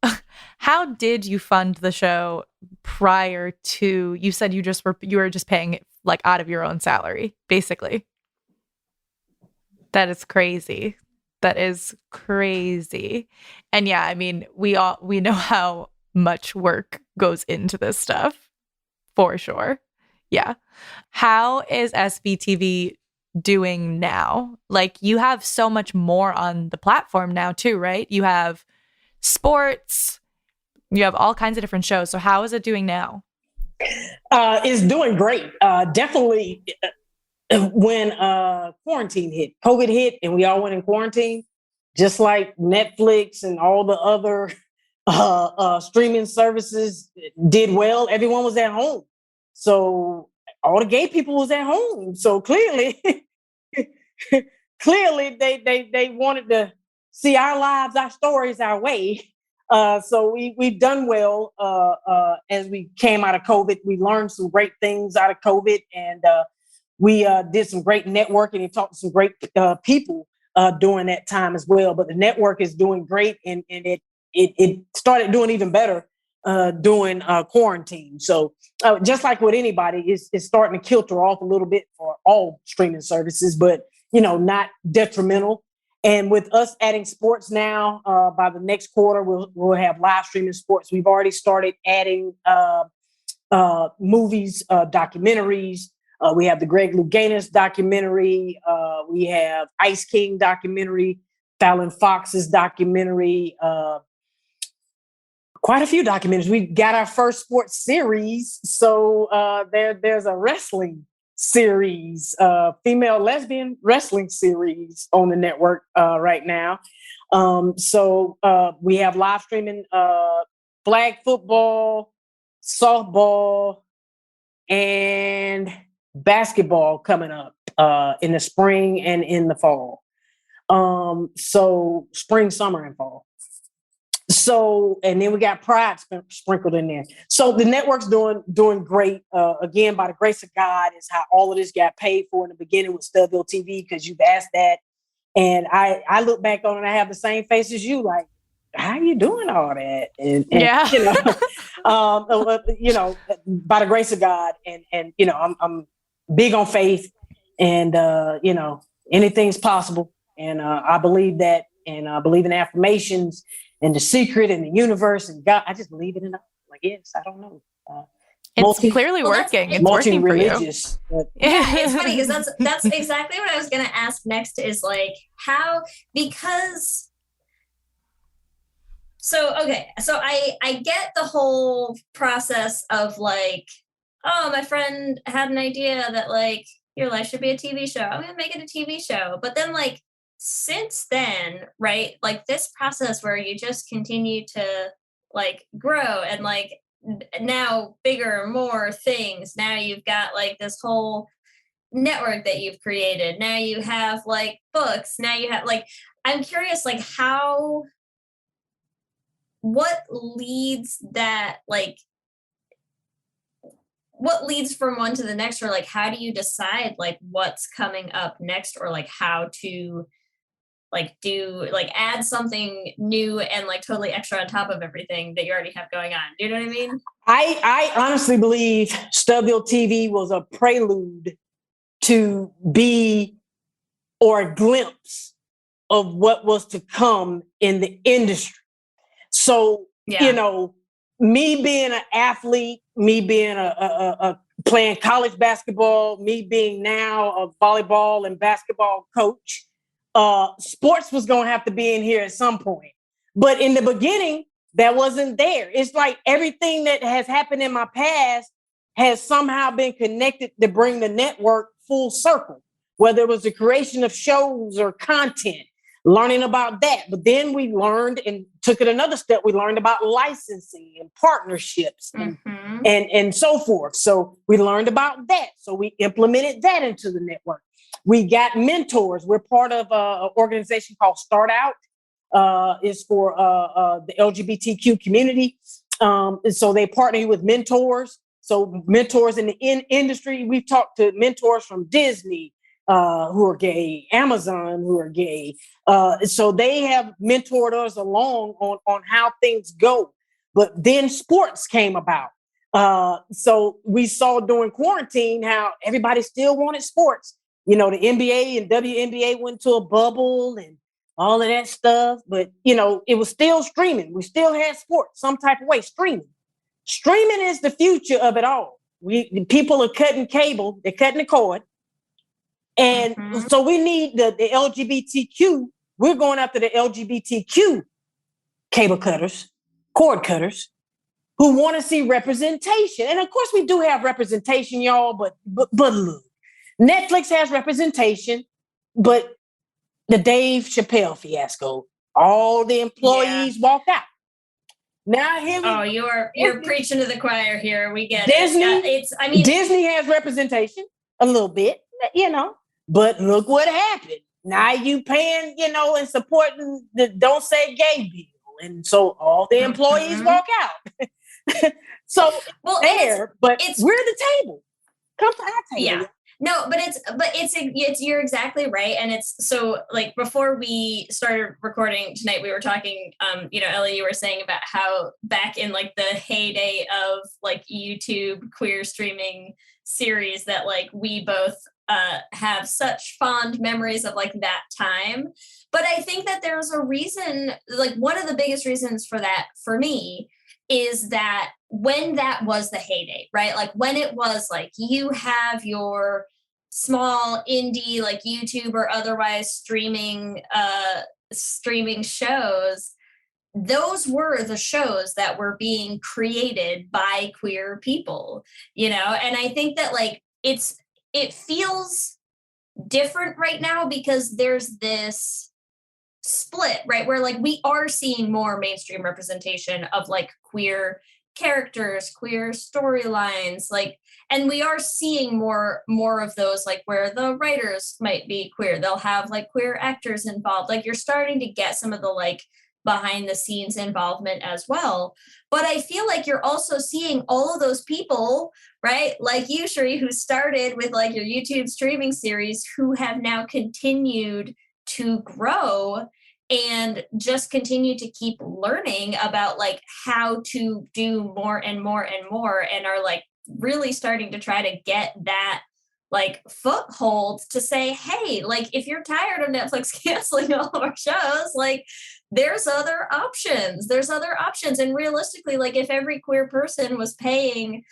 how did you fund the show prior to, you said you were just paying it like out of your own salary, basically? That is crazy. That is crazy. And yeah, I mean, we know how much work goes into this stuff, for sure. Yeah. How is SBTV doing now? Like, you have so much more on the platform now too, right? You have sports, you have all kinds of different shows. So how is it doing now? It's doing great. Definitely when quarantine hit, COVID hit, and we all went in quarantine, just like Netflix and all the other streaming services did well. Everyone was at home. So all the gay people was at home. So clearly, clearly they wanted to see our lives, our stories, our way. So we've done well as we came out of COVID. We learned some great things out of COVID, and we did some great networking and talked to some great people during that time as well. But the network is doing great, and it started doing even better during quarantine. So just like with anybody, it's starting to kilter off a little bit for all streaming services, but not detrimental. And with us adding sports now, by the next quarter, we'll have live streaming sports. We've already started adding movies, documentaries. We have the Greg Louganis documentary. We have Ice King documentary, Fallon Fox's documentary, quite a few documentaries. We got our first sports series. So there's a wrestling series, female lesbian wrestling series on the network right now. So we have live streaming flag football, softball, and basketball coming up. in the spring and in the fall. So spring, summer, and fall. So, and then we got Pride sprinkled in there. So the network's doing great. Again, by the grace of God, is how all of this got paid for in the beginning with Studville TV, because you've asked that. And I look back on it and I have the same face as you, like, how you doing all that? And Yeah. you know, by the grace of God, and you know, I'm big on faith, and you know, anything's possible. And I believe that, and I believe in affirmations and the secret and the universe and God. I just believe it enough. Like, yes, I don't know. It's clearly working. It's working for you. Multi-religious. Yeah, it's funny because that's exactly what I was going to ask next is like how, because so I get the whole process of like, oh, my friend had an idea that like your life should be a TV show. I'm going to make it a TV show. But then like since then, right, like this process where you just continue to like grow and like now bigger, more things. Now you've got like this whole network that you've created. Now you have like books. Now you have like, I'm curious, like what leads from one to the next, or like how do you decide like what's coming up next, or like how to like do like add something new and like totally extra on top of everything that you already have going on? Do you know what I mean? I honestly believe Studville TV was a prelude to be, or a glimpse of what was to come in the industry. So, you know, me being an athlete, me being a playing college basketball, me being now a volleyball and basketball coach, sports was going to have to be in here at some point. But in the beginning, that wasn't there. It's like everything that has happened in my past has somehow been connected to bring the network full circle, whether it was the creation of shows or content, learning about that. But then we learned and took it another step. We learned about licensing and partnerships and so forth. So we learned about that. So we implemented that into the network. We got mentors. We're part of an organization called Start Out. Is for the LGBTQ community. And so they partner you with mentors. So mentors in the industry, we've talked to mentors from Disney, who are gay, Amazon, who are gay. So they have mentored us along on how things go. But then sports came about. So we saw during quarantine how everybody still wanted sports. You know, the NBA and WNBA went to a bubble and all of that stuff. But, you know, it was still streaming. We still had sports some type of way, streaming. Streaming is the future of it all. People are cutting cable. They're cutting the cord. And so we need the LGBTQ. We're going after the LGBTQ cable cutters, cord cutters, who want to see representation. And of course, we do have representation, y'all, but look, Netflix has representation, but the Dave Chappelle fiasco, all the employees walked out. Now you're preaching to the choir here. We get Disney. It. Disney has representation a little bit, you know, but look what happened. Now you paying, you know, and supporting the Don't Say Gay bill, and so all the employees walk out. So we're the table. Come to our table. Yeah. No, but it's you're exactly right. And it's so like before we started recording tonight, we were talking, you know, Ellie, you were saying about how back in like the heyday of like YouTube queer streaming series that like we both have such fond memories of like that time. But I think that there's a reason, like one of the biggest reasons for that for me is that when that was the heyday, right? Like when it was like you have your small indie, like YouTube or otherwise streaming shows, those were the shows that were being created by queer people, you know? And I think that like it feels different right now because there's this split, right? Where like we are seeing more mainstream representation of like queer characters, queer storylines, like, and we are seeing more of those, like where the writers might be queer. They'll have like queer actors involved. Like you're starting to get some of the like behind the scenes involvement as well. But I feel like you're also seeing all of those people, right? Like you, Sheri, who started with like your YouTube streaming series, who have now continued to grow and just continue to keep learning about like how to do more and more and more, and are like really starting to try to get that like foothold to say, hey, like if you're tired of Netflix canceling all of our shows, like there's other options. And realistically, like if every queer person was paying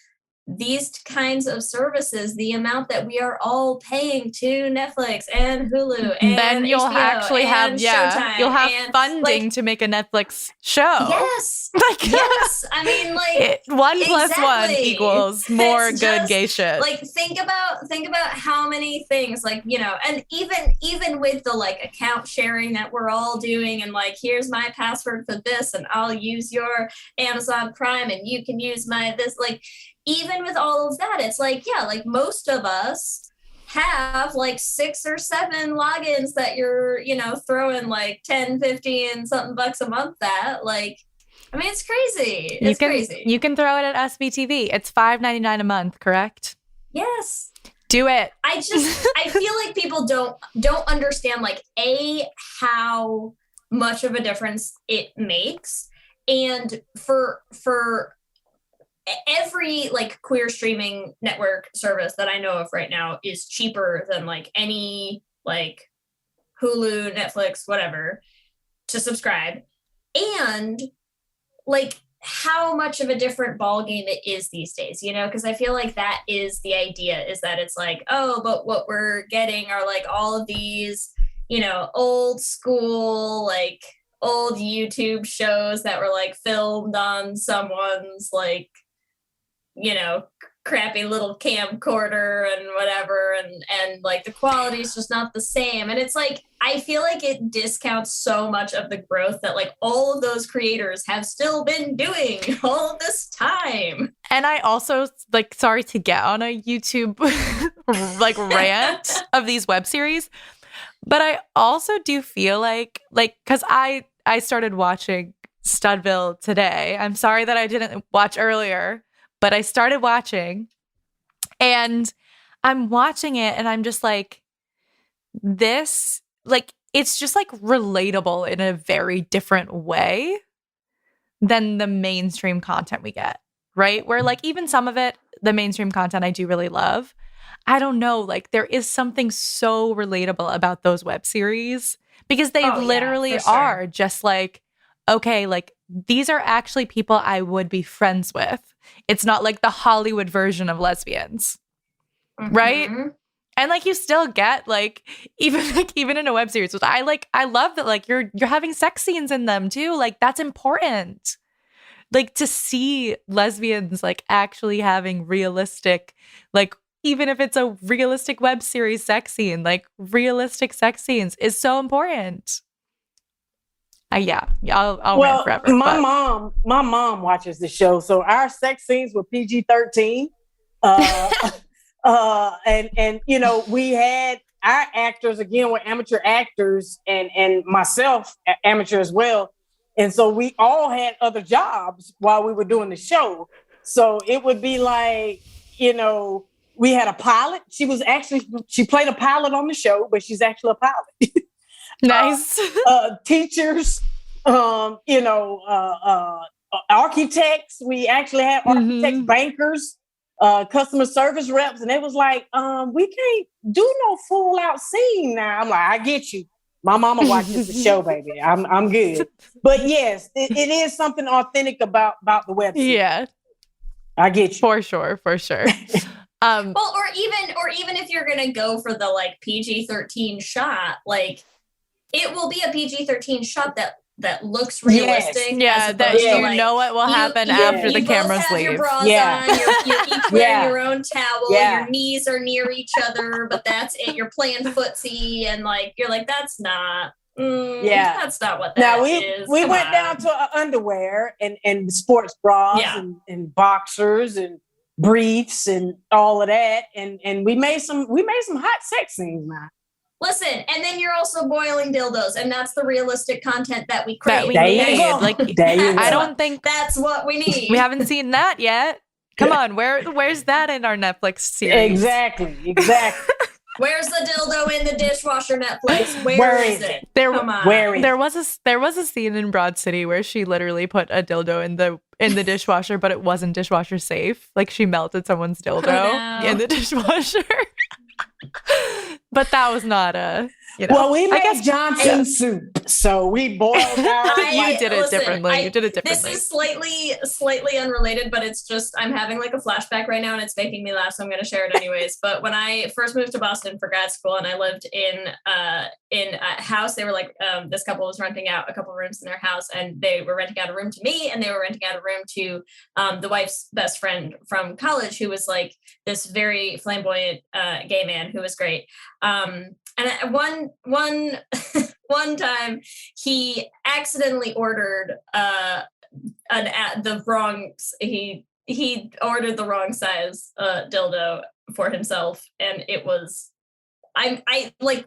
these kinds of services, the amount that we are all paying to Netflix and Hulu and then you'll HBO actually have Showtime you'll have and, funding like, to make a Netflix show. Yes. Like, yes. I mean, like 1 + 1 exactly. equals more It's good just, gay shit. Like think about how many things, like, you know, and even with the like account sharing that we're all doing, and like here's my password for this and I'll use your Amazon Prime and you can use my this, like even with all of that, it's like, yeah, like most of us have like 6 or 7 logins that you're, you know, throwing like 10, 15 something bucks a month at. Like, I mean, it's crazy. It's crazy. You can throw it at SBTV. It's $5.99 a month, correct? Yes. Do it. I feel like people don't understand like how much of a difference it makes. And for every like queer streaming network service that I know of right now is cheaper than like any like Hulu, Netflix, whatever to subscribe. And like how much of a different ball game it is these days, you know, because I feel like that is the idea, is that it's like, oh, but what we're getting are like all of these, you know, old school, like old YouTube shows that were like filmed on someone's like, you know, crappy little camcorder and whatever, and like the quality is just not the same. And it's like, I feel like it discounts so much of the growth that like all of those creators have still been doing all of this time. And I also, like, sorry to get on a YouTube like rant of these web series, but I also do feel like because I started watching Studville today. I'm sorry that I didn't watch earlier, but I started watching, and I'm watching it and I'm just like, this, like, it's just like relatable in a very different way than the mainstream content we get, right? Where like even some of it, the mainstream content I do really love. I don't know, like there is something so relatable about those web series because they literally are just like, okay, like these are actually people I would be friends with. It's not like the Hollywood version of lesbians, right? And like you still get like even in a web series, which I love that like you're having sex scenes in them too. Like that's important. Like to see lesbians like actually having realistic, like even if it's a realistic web series sex scene, like realistic sex scenes is so important. I'll rant forever. My mom watches the show, so our sex scenes were PG-13. And you know, we had our actors again were amateur actors, and myself amateur as well. And so we all had other jobs while we were doing the show. So it would be like, you know, we had a pilot. She played a pilot on the show, but she's actually a pilot. Nice. Teachers, you know, architects. We actually had architects, bankers, customer service reps, and it was like, we can't do no full out scene now. I'm like, I get you. My mama watches the show, baby. I'm good. But yes, it is something authentic about the web series. Yeah, I get you for sure. Well, or even if you're gonna go for the like PG-13 shot, like it will be a PG-13 shot that looks realistic. Yeah, that you like, know what will happen after the cameras leave. Your bras on, you're each wearing your own towel, your knees are near each other, but that's it. You're playing footsie, and like you're like, that's not Yeah. That's not what Now that is. we Come went on. down to underwear and sports bras Yeah. and boxers and briefs and all of that, and we made some hot sex scenes now. Listen, and then you're also boiling dildos, and that's the realistic content that we crave. That we There you need. go. Like, There you I go. don't think That's what we need. we haven't seen that yet. Come on, where's that in our Netflix series? Exactly. Where's the dildo in the dishwasher, Netflix? Where is is it? There, Come on. Where is there was a scene in Broad City where she literally put a dildo in the dishwasher, but it wasn't dishwasher safe. Like she melted someone's dildo no. in the dishwasher. But that was not a. Well, we made Johnson soup, so we boiled out. You did it differently. This is slightly unrelated, but it's just I'm having like a flashback right now, and it's making me laugh, so I'm going to share it anyways. But when I first moved to Boston for grad school, and I lived in a house, they were like this couple was renting out a couple of rooms in their house, and they were renting out a room to me, and they were renting out a room to the wife's best friend from college, who was like this very flamboyant gay man who was great. And one time he accidentally ordered he ordered the wrong size dildo for himself, and it was I like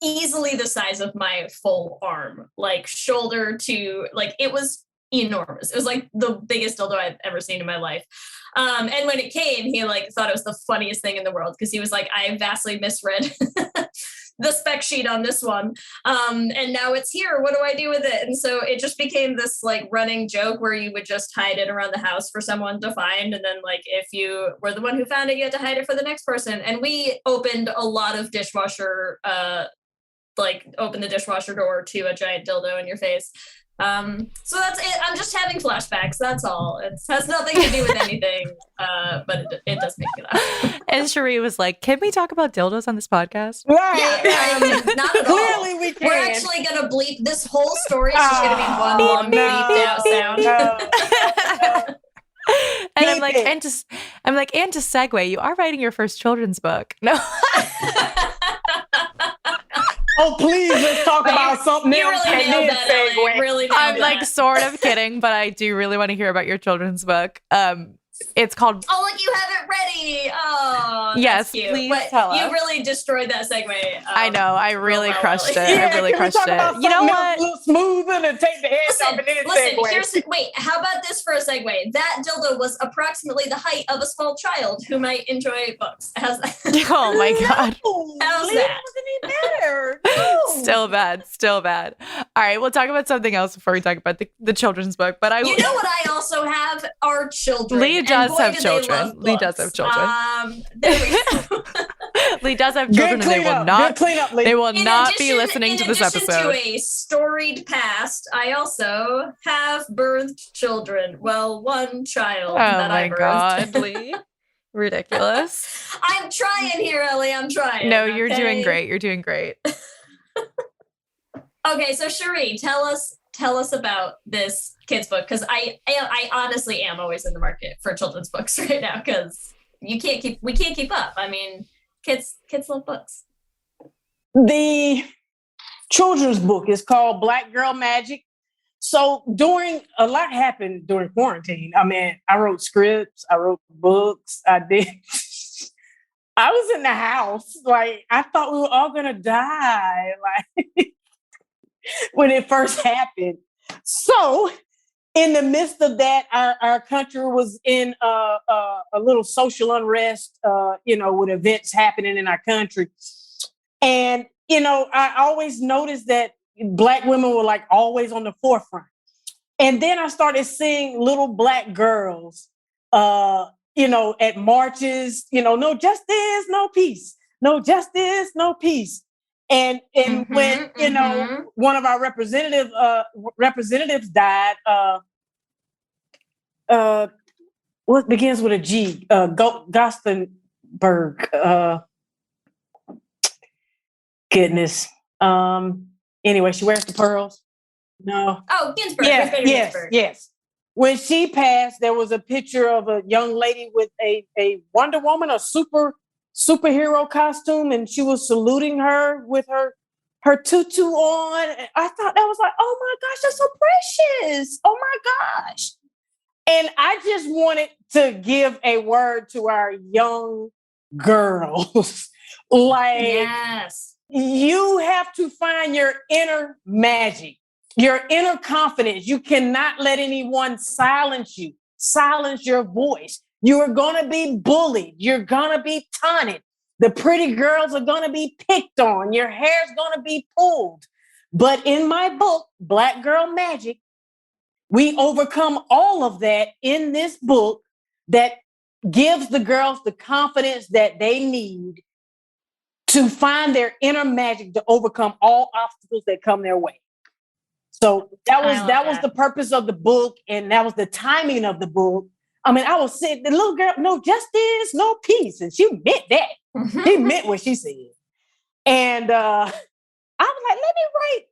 easily the size of my full arm, like shoulder to like it was enormous. It was like the biggest dildo I've ever seen in my life. And when it came, he like thought it was the funniest thing in the world because he was like, I vastly misread the spec sheet on this one. And now it's here. What do I do with it? And so it just became this like running joke where you would just hide it around the house for someone to find. And then like, if you were the one who found it, you had to hide it for the next person. And we opened a lot of dishwasher, open the dishwasher door to a giant dildo in your face. So that's it. I'm just having flashbacks. That's all. It has nothing to do with anything, but it does make me laugh. And Sheri was like, "Can we talk about dildos on this podcast?" Right. Yeah, not at all. Clearly we can. We're actually gonna bleep this whole story. It's just gonna be one long bleeped out sound. And I'm like, and to segue, you are writing your first children's book. No. Oh, please, let's talk about something you else. really nailed that, Ellie. Really nailed I'm like that. sort of kidding, but I do really want to hear about your children's book. It's called. Oh, look, you have it ready. Oh, that's yes, cute. please But tell us. you really destroyed that segue. I know. I really crushed it. Yeah, I really can we crushed talk about it. You know something what? else a little smoother and take the head off and then segue. Wait, how about this for a segue? That dildo was approximately the height of a small child who might enjoy books. How's that? Oh my God. How's Leave that? wasn't any better. No. Still bad. All right, we'll talk about something else before we talk about the children's book. But You know what I also have are children. Lee does and boy, have do they children. love Lee does books. have children. There we go. Lee does have children, and they will not. Good cleanup, Lee. They will In not addition- be listening to this In addition episode. to a storied past, I also have birthed children. Well, one child Oh that my I birthed. God, Lee. Ridiculous. I'm trying here, Ellie. I'm trying. No, you're okay? doing great. You're doing great. Okay, so Sheri, tell us about this kids book, because I honestly am always in the market for children's books right now, because we can't keep up. I mean, kids love books. The children's book is called Black Girl Magic. So a lot happened during quarantine. I mean, I wrote scripts, I wrote books, I was in the house. Like, I thought we were all gonna die. Like when it first happened. So in the midst of that, our country was in a little social unrest, with events happening in our country. And, I always noticed that Black women were like always on the forefront. And then I started seeing little Black girls, at marches, no justice, no peace, no justice, no peace. And when one of our representatives died, what begins with a G? Gostenberg. Goodness. Anyway, she wears the pearls. No. Oh, Ginsburg. Yes. When she passed, there was a picture of a young lady with a Wonder Woman, a superhero costume, and she was saluting her with her her tutu on. And I thought that was like, oh my gosh, that's so precious. Oh my gosh. And I just wanted to give a word to our young girls. Like, Yes. you have to find your inner magic, your inner confidence. You cannot let anyone silence you, silence your voice. You are going to be bullied. You're going to be taunted. The pretty girls are going to be picked on. Your hair's going to be pulled. But in my book, Black Girl Magic, we overcome all of that in this book that gives the girls the confidence that they need to find their inner magic to overcome all obstacles that come their way. So that was the purpose of the book, and that was the timing of the book. I mean, I was saying, the little girl, no justice, no peace. And she meant that. She meant what she said. And I was like, let me write,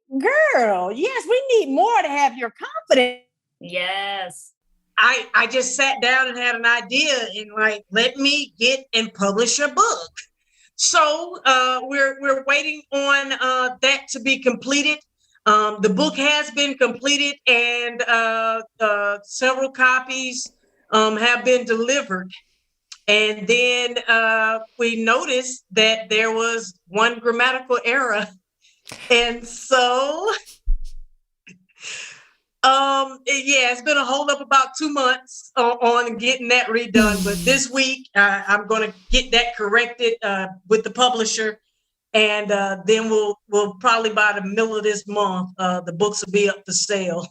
girl, yes, we need more to have your confidence. Yes. I just sat down and had an idea and like, let me get and publish a book. So we're waiting on that to be completed. The book has been completed, and several copies have been delivered. And then we noticed that there was one grammatical error. And so, it's been a hold up about 2 months on getting that redone. But this week, I'm going to get that corrected with the publisher. And then we'll probably by the middle of this month, the books will be up for sale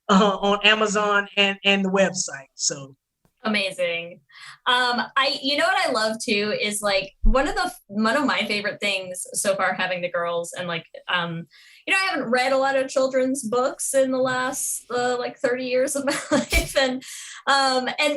on Amazon and the website. So amazing. You know what I love too is like one of my favorite things so far having the girls, and like I haven't read a lot of children's books in the last 30 years of my life, and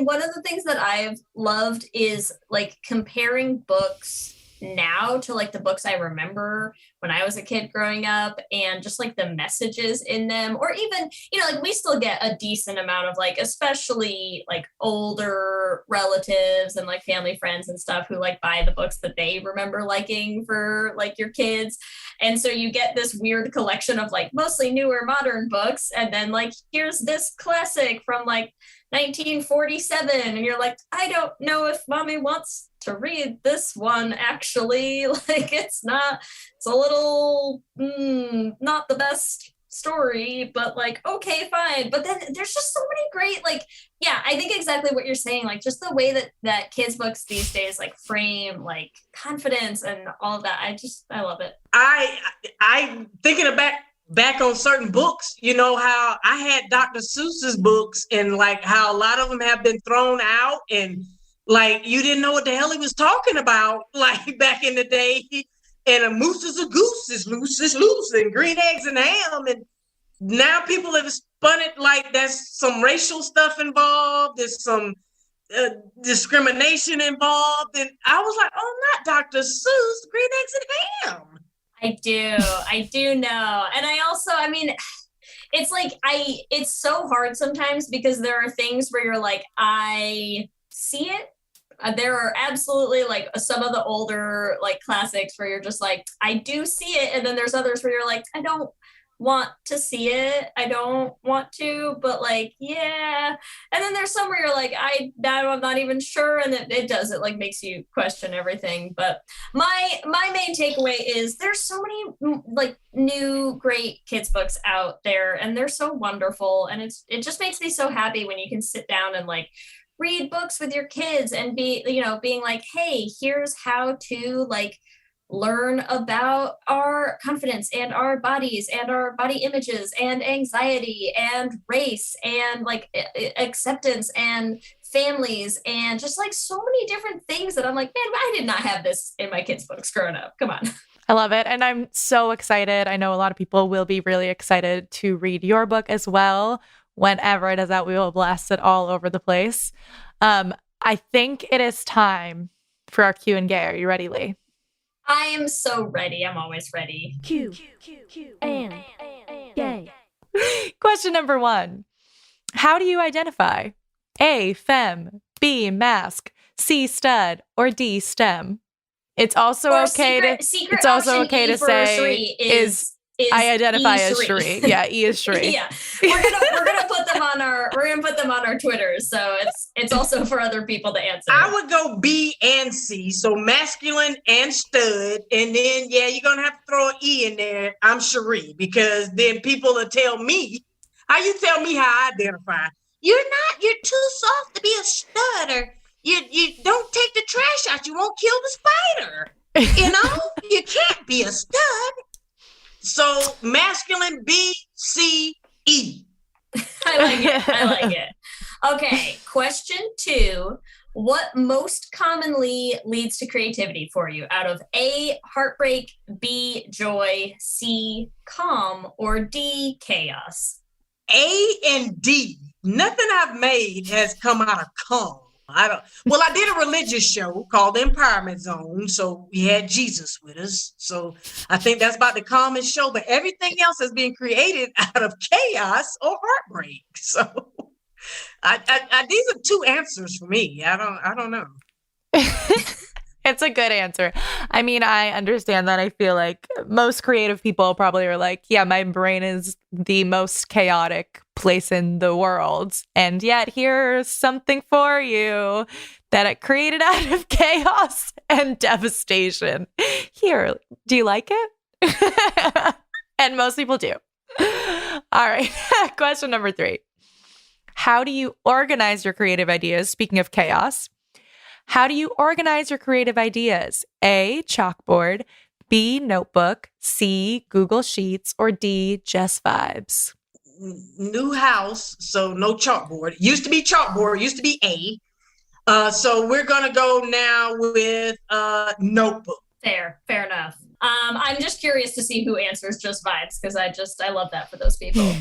one of the things that I've loved is like comparing books now to like the books I remember when I was a kid growing up, and just like the messages in them, or even, like we still get a decent amount of like, especially like older relatives and like family friends and stuff who like buy the books that they remember liking for like your kids. And so you get this weird collection of like mostly newer modern books. And then like, here's this classic from like 1947. And you're like, I don't know if mommy wants to read this one, actually. Like it's a little not the best story, but like, okay, fine. But then there's just so many great, like, yeah, I think exactly what you're saying, like just the way that kids books these days like frame like confidence and all of that. I love it. I thinking back on certain books, how I had Dr. Seuss's books, and like how a lot of them have been thrown out, and like you didn't know what the hell he was talking about, like back in the day. And a moose is a goose, is loose, and green eggs and ham. And now people have spun it like there's some racial stuff involved, there's some discrimination involved. And I was like, oh, not Dr. Seuss, green eggs and ham. I do know. And I mean, it's like, it's so hard sometimes because there are things where you're like, I see it. There are absolutely like some of the older like classics where you're just like, I do see it. And then there's others where you're like, I don't want to see it. I don't want to, but like, yeah. And then there's some where you're like, I'm not even sure. And it like makes you question everything. But my main takeaway is there's so many like new great kids books out there, and they're so wonderful. And it just makes me so happy when you can sit down and like read books with your kids and being like, hey, here's how to like learn about our confidence and our bodies and our body images and anxiety and race and like acceptance and families and just like so many different things that I'm like, man, I did not have this in my kids' books growing up. Come on. I love it. And I'm so excited. I know a lot of people will be really excited to read your book as well. Whenever it is out, we will blast it all over the place. I think it is time for our Q and Gay. Are you ready, Lee? I am so ready. I'm always ready. Q and Gay. Question number 1. How do you identify? A, femme, B, mask, C, stud, or D, stem? It's also Or okay secret it's also option okay E to for say Sheri is I identify E as Sheri. Sheri. Yeah, E is Sheri. Yeah, we're gonna put them on our Twitters, so it's also for other people to answer. I would go B and C, so masculine and stud, and then you're gonna have to throw an E in there. I'm Sheri, because then people will tell me how you tell me how I identify. You're too soft to be a stud, or you don't take the trash out, you won't kill the spider. You can't be a stud. So masculine B, C, E. I like it. Okay, question 2. What most commonly leads to creativity for you out of A, heartbreak, B, joy, C, calm, or D, chaos? A and D. Nothing I've made has come out of calm. I did a religious show called the Empowerment Zone. So we had Jesus with us. So I think that's about the calmest show, but everything else has been created out of chaos or heartbreak. So these are 2 answers for me. I don't know. It's a good answer. I mean, I understand that. I feel like most creative people probably are like, yeah, my brain is the most chaotic place in the world. And yet here's something for you that it created out of chaos and devastation. Here, do you like it? And most people do. All right. Question number 3. How do you organize your creative ideas? Speaking of chaos. How do you organize your creative ideas? A, chalkboard, B, notebook, C, Google Sheets, or D, just vibes? New house, so no chalkboard. It used to be chalkboard, used to be A. So we're going to go now with notebook. Fair enough. I'm just curious to see who answers just vibes, because I love that for those people.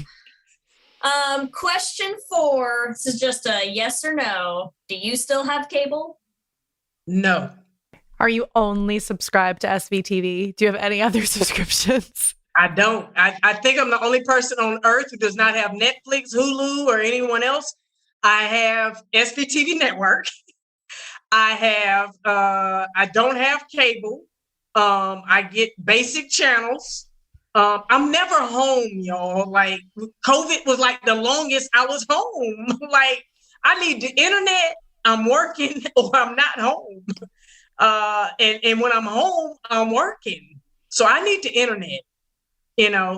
Question 4, this is just a yes or no. Do you still have cable? No. Are you only subscribed to SVTV? Do you have any other subscriptions? I don't. I think I'm the only person on earth who does not have Netflix, Hulu, or anyone else. I have SVTV Network. I don't have cable. I get basic channels. I'm never home, y'all. Like, COVID was like the longest I was home. Like, I need the internet. I'm working or I'm not home. And when I'm home, I'm working. So I need the internet,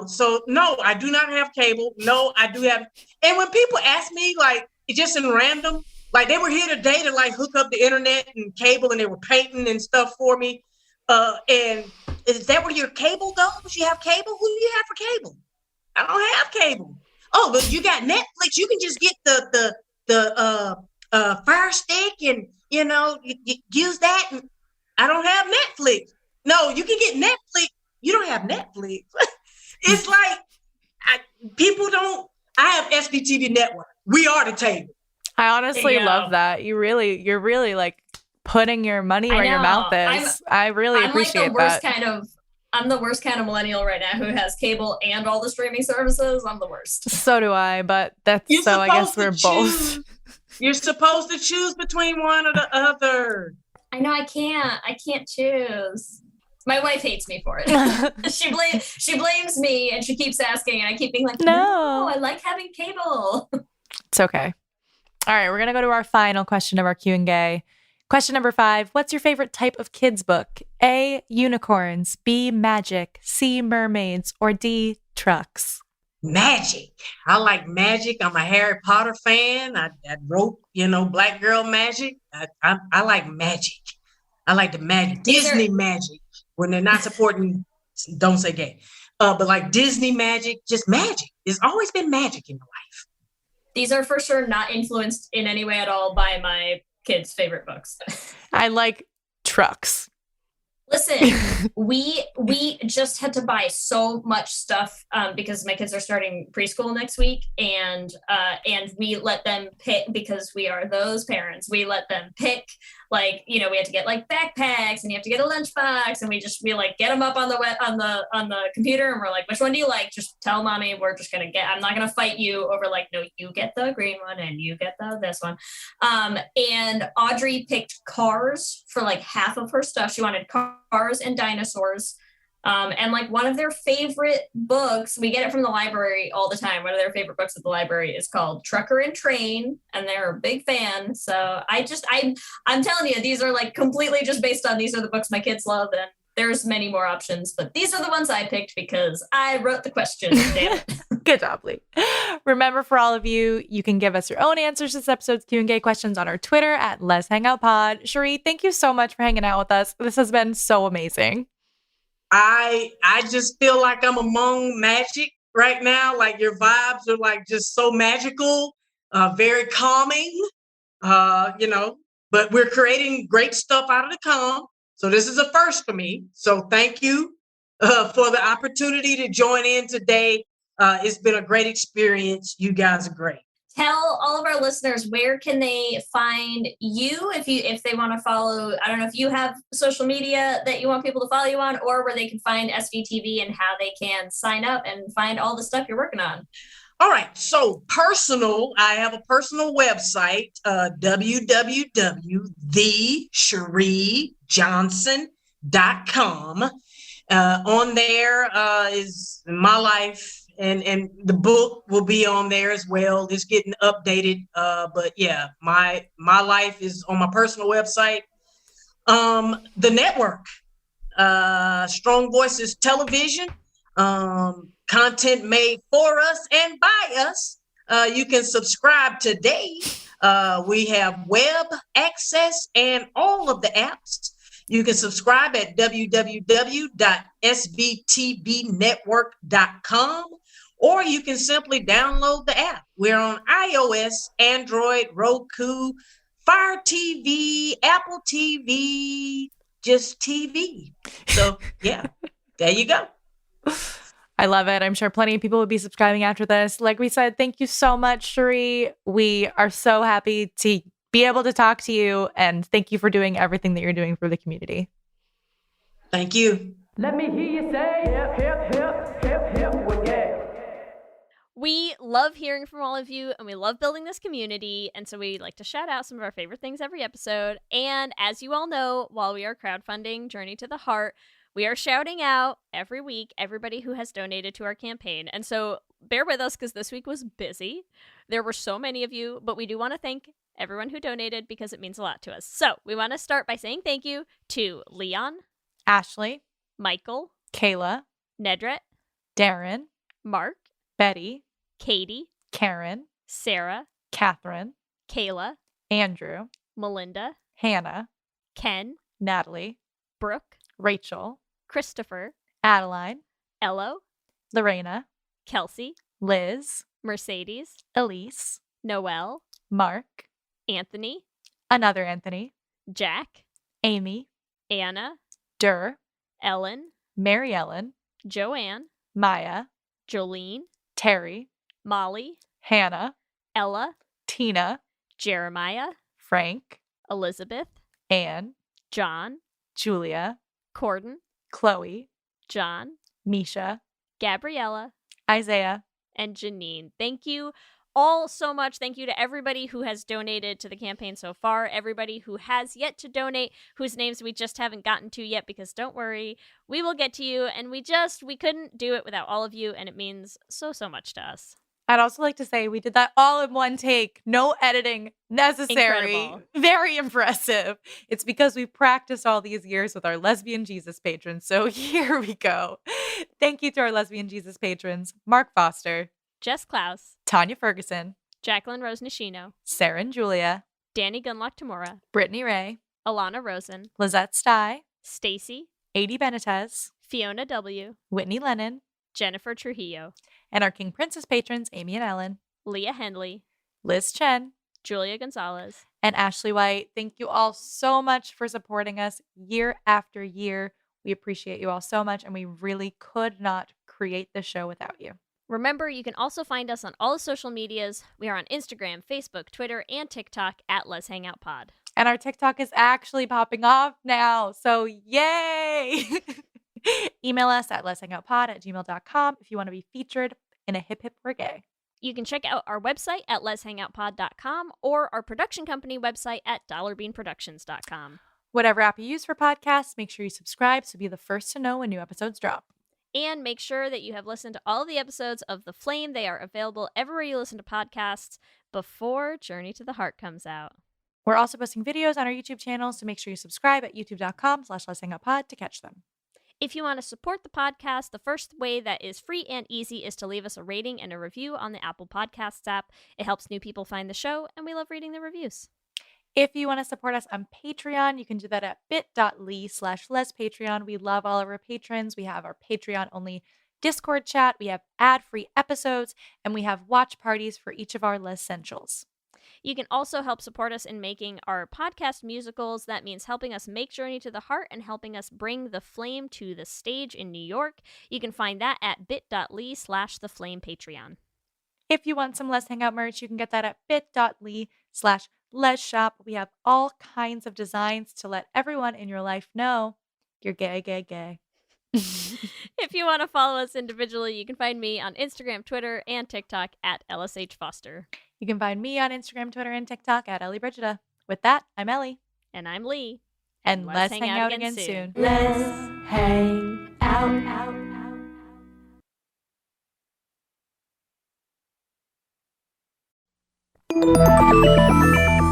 So no, I do not have cable. No, I do have. And when people ask me, like, just in random, like they were here today to like hook up the internet and cable, and they were painting and stuff for me. And is that where your cable goes? You have cable? Who do you have for cable? I don't have cable. Oh, but you got Netflix. You can just get the Fire Stick and you use that. And I don't have Netflix. No, you can get Netflix. You don't have Netflix. It's like people don't. I have SBTV Network. We are the table. I honestly love that. You're really like putting your money where your mouth is. I really appreciate that. I'm the worst kind of millennial right now who has cable and all the streaming services. I'm the worst. So do I, but I guess we're both. You're supposed to choose between one or the other. I know I can't choose. My wife hates me for it. She blames me, and she keeps asking, and I keep being like, no, I like having cable. It's okay. All right, we're going to go to our final question of our Q&A. Question number 5, what's your favorite type of kids book? A, unicorns, B, magic, C, mermaids, or D, trucks? Magic. I like magic. I'm a Harry Potter fan. I wrote, Black Girl Magic. I like magic. I like the magic. Disney magic. When they're not supporting, don't say gay. But like Disney magic, just magic. There's always been magic in my life. These are for sure not influenced in any way at all by my kids' favorite books. I like trucks. Listen, we just had to buy so much stuff because my kids are starting preschool next week, and we let them pick because we are those parents. We let them pick, like, we had to get like backpacks, and you have to get a lunchbox, and we like get them up on the computer, and we're like, which one do you like? Just tell mommy. We're just gonna get. I'm not gonna fight you over like, no, you get the green one and you get this one. And Audrey picked cars for like half of her stuff. She wanted cars and dinosaurs. And like one of their favorite books, we get it from the library all the time. One of their favorite books at the library is called Trucker and Train, and they're a big fan. So I'm telling you, these are like completely just based on these are the books my kids love, and there's many more options, but these are the ones I picked because I wrote the questions. Damn it. Good job, Lee. Remember, for all of you, you can give us your own answers to this episode's Q&A questions on our Twitter at Let's Hang Out Pod. Sheri, thank you so much for hanging out with us. This has been so amazing. I just feel like I'm among magic right now. Like your vibes are like just so magical, very calming, but we're creating great stuff out of the calm. So this is a first for me. So thank you for the opportunity to join in today. It's been a great experience. You guys are great. Tell all of our listeners, where can they find you if they want to follow? I don't know if you have social media that you want people to follow you on, or where they can find SVTV and how they can sign up and find all the stuff you're working on. All right. So I have a personal website, www.thesherijohnson.com. On there is my life, and the book will be on there as well. It's getting updated. But yeah, my life is on my personal website. The network, Strong Voices Television, content made for us and by us. You can subscribe today. We have web access and all of the apps. You can subscribe at www.svtbnetwork.com, or you can simply download the app. We're on iOS, Android, Roku, Fire TV, Apple TV, just TV. So yeah, there you go. I love it. I'm sure plenty of people will be subscribing after this. Like we said, thank you so much, Sheri. We are so happy to be able to talk to you, and thank you for doing everything that you're doing for the community. Thank you. Let me hear you say hip, hip, hip, hip, hip, well, yeah. We love hearing from all of you, and we love building this community, and so we like to shout out some of our favorite things every episode. And as you all know, while we are crowdfunding Journey to the Heart, we are shouting out every week everybody who has donated to our campaign. And so bear with us, because this week was busy. There were so many of you, but we do want to thank everyone who donated because it means a lot to us. So we want to start by saying thank you to Leon, Ashley, Michael, Kayla, Nedret, Darren, Mark, Betty, Katie, Karen, Sarah, Catherine, Kayla, Andrew, Melinda, Hannah, Ken, Natalie, Brooke, Rachel, Christopher, Adeline, Ello, Lorena, Kelsey, Liz, Mercedes, Elise, Noel, Mark, Anthony, another Anthony, Jack, Amy, Anna, Durr, Ellen, Mary Ellen, Joanne, Maya, Jolene, Terry, Molly, Hannah, Ella, Tina, Jeremiah, Frank, Elizabeth, Anne, John, Julia, Corden, Chloe, John, Misha, Gabriella, Isaiah, and Janine. Thank you all so much. Thank you to everybody who has donated to the campaign so far, everybody who has yet to donate, whose names we just haven't gotten to yet, because don't worry, we will get to you, and we couldn't do it without all of you, and it means so much to us. I'd also like to say we did that all in one take. No editing necessary. Incredible. Very impressive. It's because we practiced all these years with our Lesbian Jesus patrons. So here we go. Thank you to our Lesbian Jesus patrons: Mark Foster, Jess Klaus, Tanya Ferguson, Jacqueline Rose Nishino, Sarah and Julia, Danny Gunlock Tamura, Brittany Ray, Alana Rosen, Lizette Stye, Stacy, Adi Benitez, Fiona W., Whitney Lennon, Jennifer Trujillo, and our King Princess patrons, Amy and Ellen, Leah Henley, Liz Chen, Julia Gonzalez, and Ashley White. Thank you all so much for supporting us year after year. We appreciate you all so much, and we really could not create the show without you. Remember, you can also find us on all the social medias. We are on Instagram, Facebook, Twitter, and TikTok at Let's Hang Out Pod. And our TikTok is actually popping off now, so yay! Email us at letshangoutpod@gmail.com if you want to be featured in a Hip Hip We're Gay. You can check out our website at letshangoutpod.com or our production company website at dollarbeanproductions.com. Whatever app you use for podcasts, make sure you subscribe so be the first to know when new episodes drop. And make sure that you have listened to all of the episodes of The Flame. They are available everywhere you listen to podcasts before Journey to the Heart comes out. We're also posting videos on our YouTube channel, so make sure you subscribe at youtube.com/letshangoutpod to catch them. If you want to support the podcast, the first way that is free and easy is to leave us a rating and a review on the Apple Podcasts app. It helps new people find the show, and we love reading the reviews. If you want to support us on Patreon, you can do that at bit.ly/lespatreon. We love all of our patrons. We have our Patreon-only Discord chat. We have ad-free episodes, and we have watch parties for each of our Lessentials. You can also help support us in making our podcast musicals. That means helping us make Journey to the Heart and helping us bring The Flame to the stage in New York. You can find that at bit.ly/theflamepatreon. If you want some Let's Hangout merch, you can get that at bit.ly/lesshop. We have all kinds of designs to let everyone in your life know you're gay, gay, gay. If you want to follow us individually, you can find me on Instagram, Twitter, and TikTok at LSH Foster. You can find me on Instagram, Twitter, and TikTok at Ellie Brigida. With that, I'm Ellie. And I'm Lee. And let's hang out again soon. Let's hang out.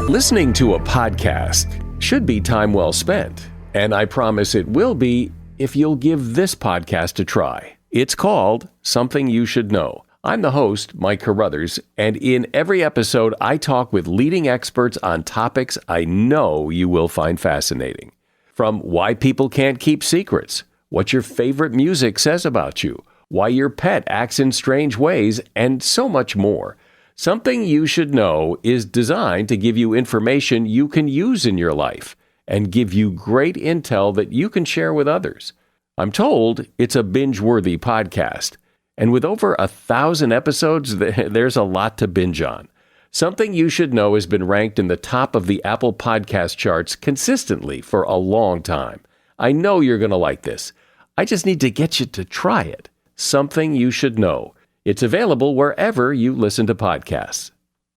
Listening to a podcast should be time well spent, and I promise it will be if you'll give this podcast a try. It's called Something You Should Know. I'm the host, Mike Carruthers, and in every episode, I talk with leading experts on topics I know you will find fascinating. From why people can't keep secrets, what your favorite music says about you, why your pet acts in strange ways, and so much more. Something You Should Know is designed to give you information you can use in your life and give you great intel that you can share with others. I'm told it's a binge-worthy podcast. And with over 1,000 episodes, there's a lot to binge on. Something You Should Know has been ranked in the top of the Apple Podcast charts consistently for a long time. I know you're going to like this. I just need to get you to try it. Something You Should Know. It's available wherever you listen to podcasts.